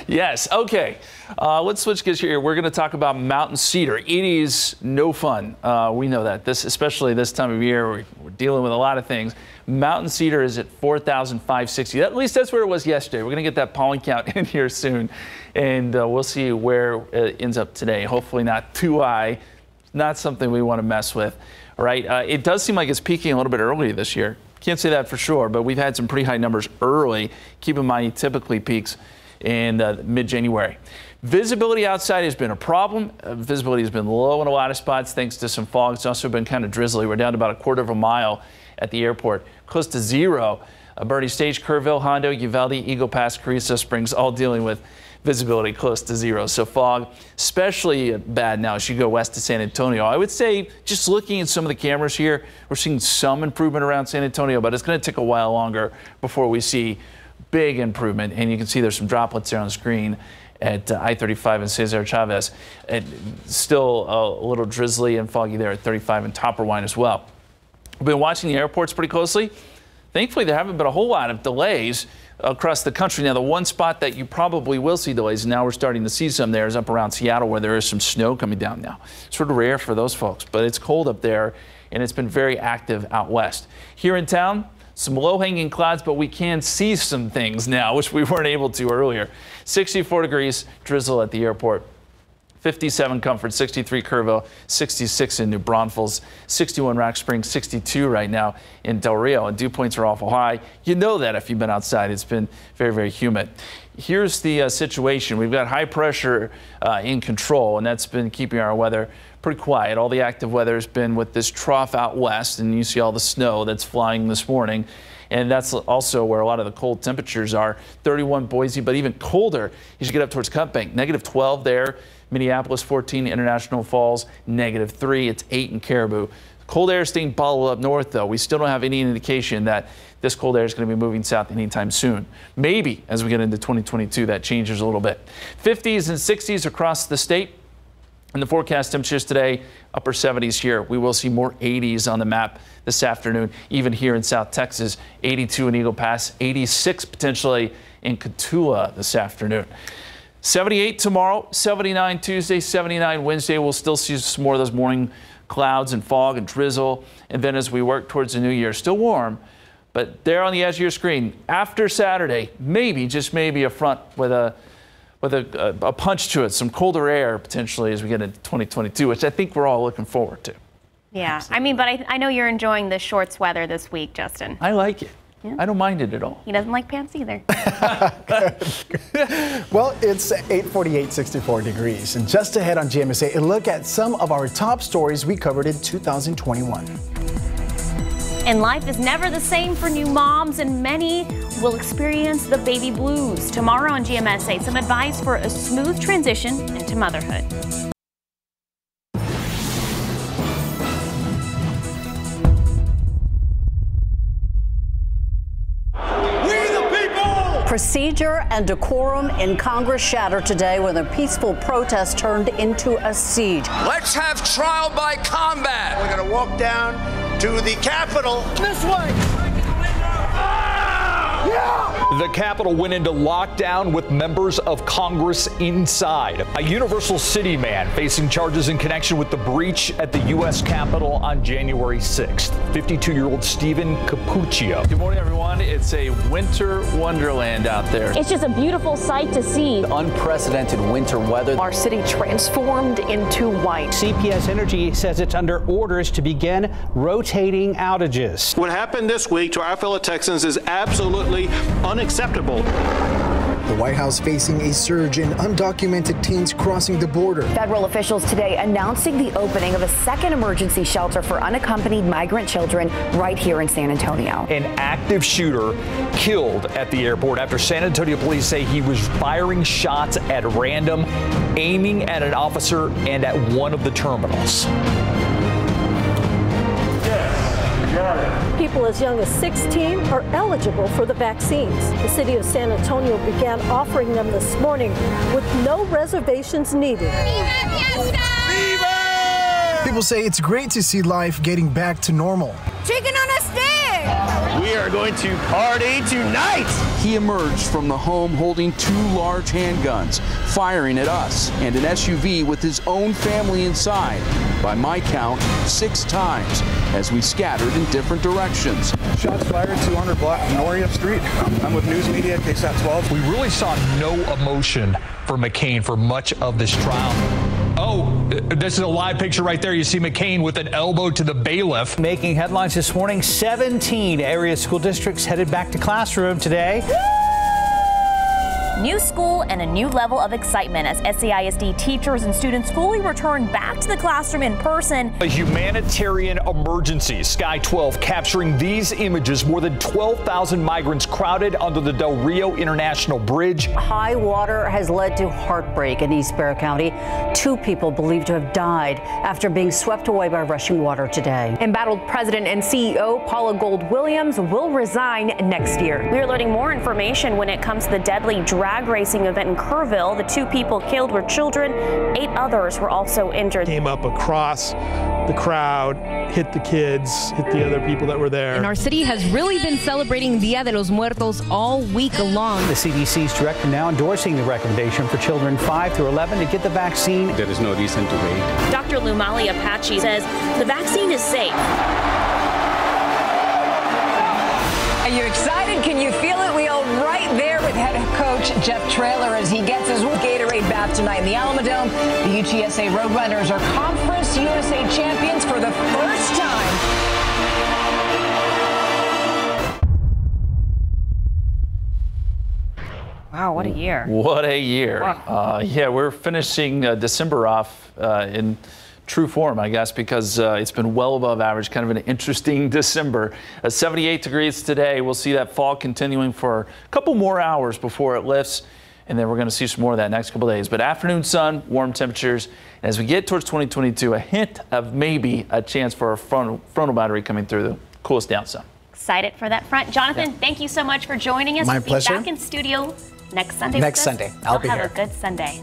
Yes, okay. Let's switch gears here. We're going to talk about Mountain Cedar. It is no fun. We know that. Especially this time of year, we're dealing with a lot of things. Mountain Cedar is at 4,560. At least that's where it was yesterday. We're going to get that pollen count in here soon, and we'll see where it ends up today. Hopefully not too high. Not something we want to mess with. All right. It does seem like it's peaking a little bit early this year. Can't say that for sure, but we've had some pretty high numbers early. Keep in mind, it typically peaks in mid-January. Visibility outside has been a problem. Visibility has been low in a lot of spots thanks to some fog. It's also been kind of drizzly. We're down to about a quarter of a mile at the airport, close to zero. Bernie Stage, Kerrville, Hondo, Uvalde, Eagle Pass, Carrizo Springs, all dealing with visibility close to zero. So fog, especially bad now as you go west to San Antonio. I would say, just looking at some of the cameras here, we're seeing some improvement around San Antonio, but it's going to take a while longer before we see big improvement. And you can see there's some droplets there on the screen at I-35 and Cesar Chavez. Still a little drizzly and foggy there at 35 and Topperwine as well. We've been watching the airports pretty closely. Thankfully, there haven't been a whole lot of delays across the country. Now, the one spot that you probably will see delays, and now we're starting to see some there, is up around Seattle, where there is some snow coming down now. Sort of rare for those folks, but it's cold up there, and it's been very active out west. Here in town, some low-hanging clouds, but we can see some things now, which we weren't able to earlier. 64 degrees, drizzle at the airport. 57 Comfort, 63 Kerrville, 66 in New Braunfels, 61 Rock Springs, 62 right now in Del Rio, and dew points are awful high. You know that if you've been outside. It's been very, very humid. Here's the situation. We've got high pressure in control, and that's been keeping our weather pretty quiet. All the active weather has been with this trough out west, and you see all the snow that's flying this morning. And that's also where a lot of the cold temperatures are. 31 Boise, but even colder as you get up towards Cut Bank. -12 there. Minneapolis 14, International Falls -3. It's 8 in Caribou. Cold air staying bottled up north, though. We still don't have any indication that this cold air is going to be moving south anytime soon. Maybe as we get into 2022, that changes a little bit. 50s and 60s across the state. And the forecast temperatures today, upper 70s here. We will see more 80s on the map this afternoon, even here in South Texas. 82 in Eagle Pass, 86 potentially in Cotulla this afternoon. 78 tomorrow, 79 Tuesday, 79 Wednesday. We'll still see some more of those morning clouds and fog and drizzle. And then as we work towards the new year, still warm, But there on the edge of your screen, after Saturday, maybe, just maybe, a front with a punch to it, some colder air potentially as we get into 2022, which I think we're all looking forward to. Yeah, I mean, but I know you're enjoying the shorts weather this week, Justin. I like it. Yeah. I don't mind it at all. He doesn't like pants either. Well, it's 8:48, 64 degrees. And just ahead on GMSA, a look at some of our top stories we covered in 2021. And life is never the same for new moms, and many will experience the baby blues. Tomorrow on GMSA, some advice for a smooth transition into motherhood. Procedure and decorum in Congress shattered today when a peaceful protest turned into a siege. Let's have trial by combat. We're going to walk down to the Capitol this way. The Capitol went into lockdown with members of Congress inside. A Universal City man facing charges in connection with the breach at the U.S. Capitol on January 6th. 52-year-old Stephen Capuccio. Good morning, everyone. It's a winter wonderland out there. It's just a beautiful sight to see. Unprecedented winter weather. Our city transformed into white. CPS Energy says it's under orders to begin rotating outages. What happened this week to our fellow Texans is absolutely unacceptable. The White House facing a surge in undocumented teens crossing the border. Federal officials today announcing the opening of a second emergency shelter for unaccompanied migrant children right here in San Antonio. An active shooter killed at the airport after San Antonio police say he was firing shots at random, aiming at an officer and at one of the terminals. People as young as 16 are eligible for the vaccines. The city of San Antonio began offering them this morning with no reservations needed. People say it's great to see life getting back to normal. Chicken on a stick! We are going to party tonight. He emerged from the home holding 2 large handguns, firing at us and an SUV with his own family inside. By my count, 6 times as we scattered in different directions. Shots fired 200 block Noria Street. I'm with News Media, KSAT 12. We really saw no emotion for McCain for much of this trial. Oh, this is a live picture right there. You see McCain with an elbow to the bailiff. Making headlines this morning, 17 area school districts headed back to classroom today. New school and a new level of excitement as SCISD teachers and students fully return back to the classroom in person. A humanitarian emergency. Sky 12 capturing these images. More than 12,000 migrants crowded under the Del Rio International Bridge. High water has led to heartbreak in East Bexar County. 2 people believed to have died after being swept away by rushing water today. Embattled President and CEO Paula Gold Williams will resign next year. We're learning more information when it comes to the deadly drag racing event in Kerrville. The 2 people killed were children. 8 others were also injured. Came up across the crowd, hit the kids, hit the other people that were there. And our city has really been celebrating Dia de los Muertos all week long. The CDC's director now endorsing the recommendation for children 5 through 11 to get the vaccine. There is no reason to wait. Dr. Lumali Apache says the vaccine is safe. Are you excited? Can you feel it? We are right there with head coach Jeff Traylor as he gets his Gatorade bath tonight in the Alamodome. The UTSA Roadrunners are Conference USA champions for the first time. Wow, what a year. What a year. Wow. Yeah, we're finishing December off in true form, I guess, because it's been well above average, kind of an interesting December. 78 degrees today. We'll see that fall continuing for a couple more hours before it lifts, and then we're going to see some more of that next couple days. But afternoon sun, warm temperatures. And as we get towards 2022, a hint of maybe a chance for a frontal boundary coming through to cool us down some. Excited for that front. Jonathan, thank you so much for joining us. My we'll pleasure. Be back in studio next Sunday. Next Sunday. I'll be here. Have a good Sunday.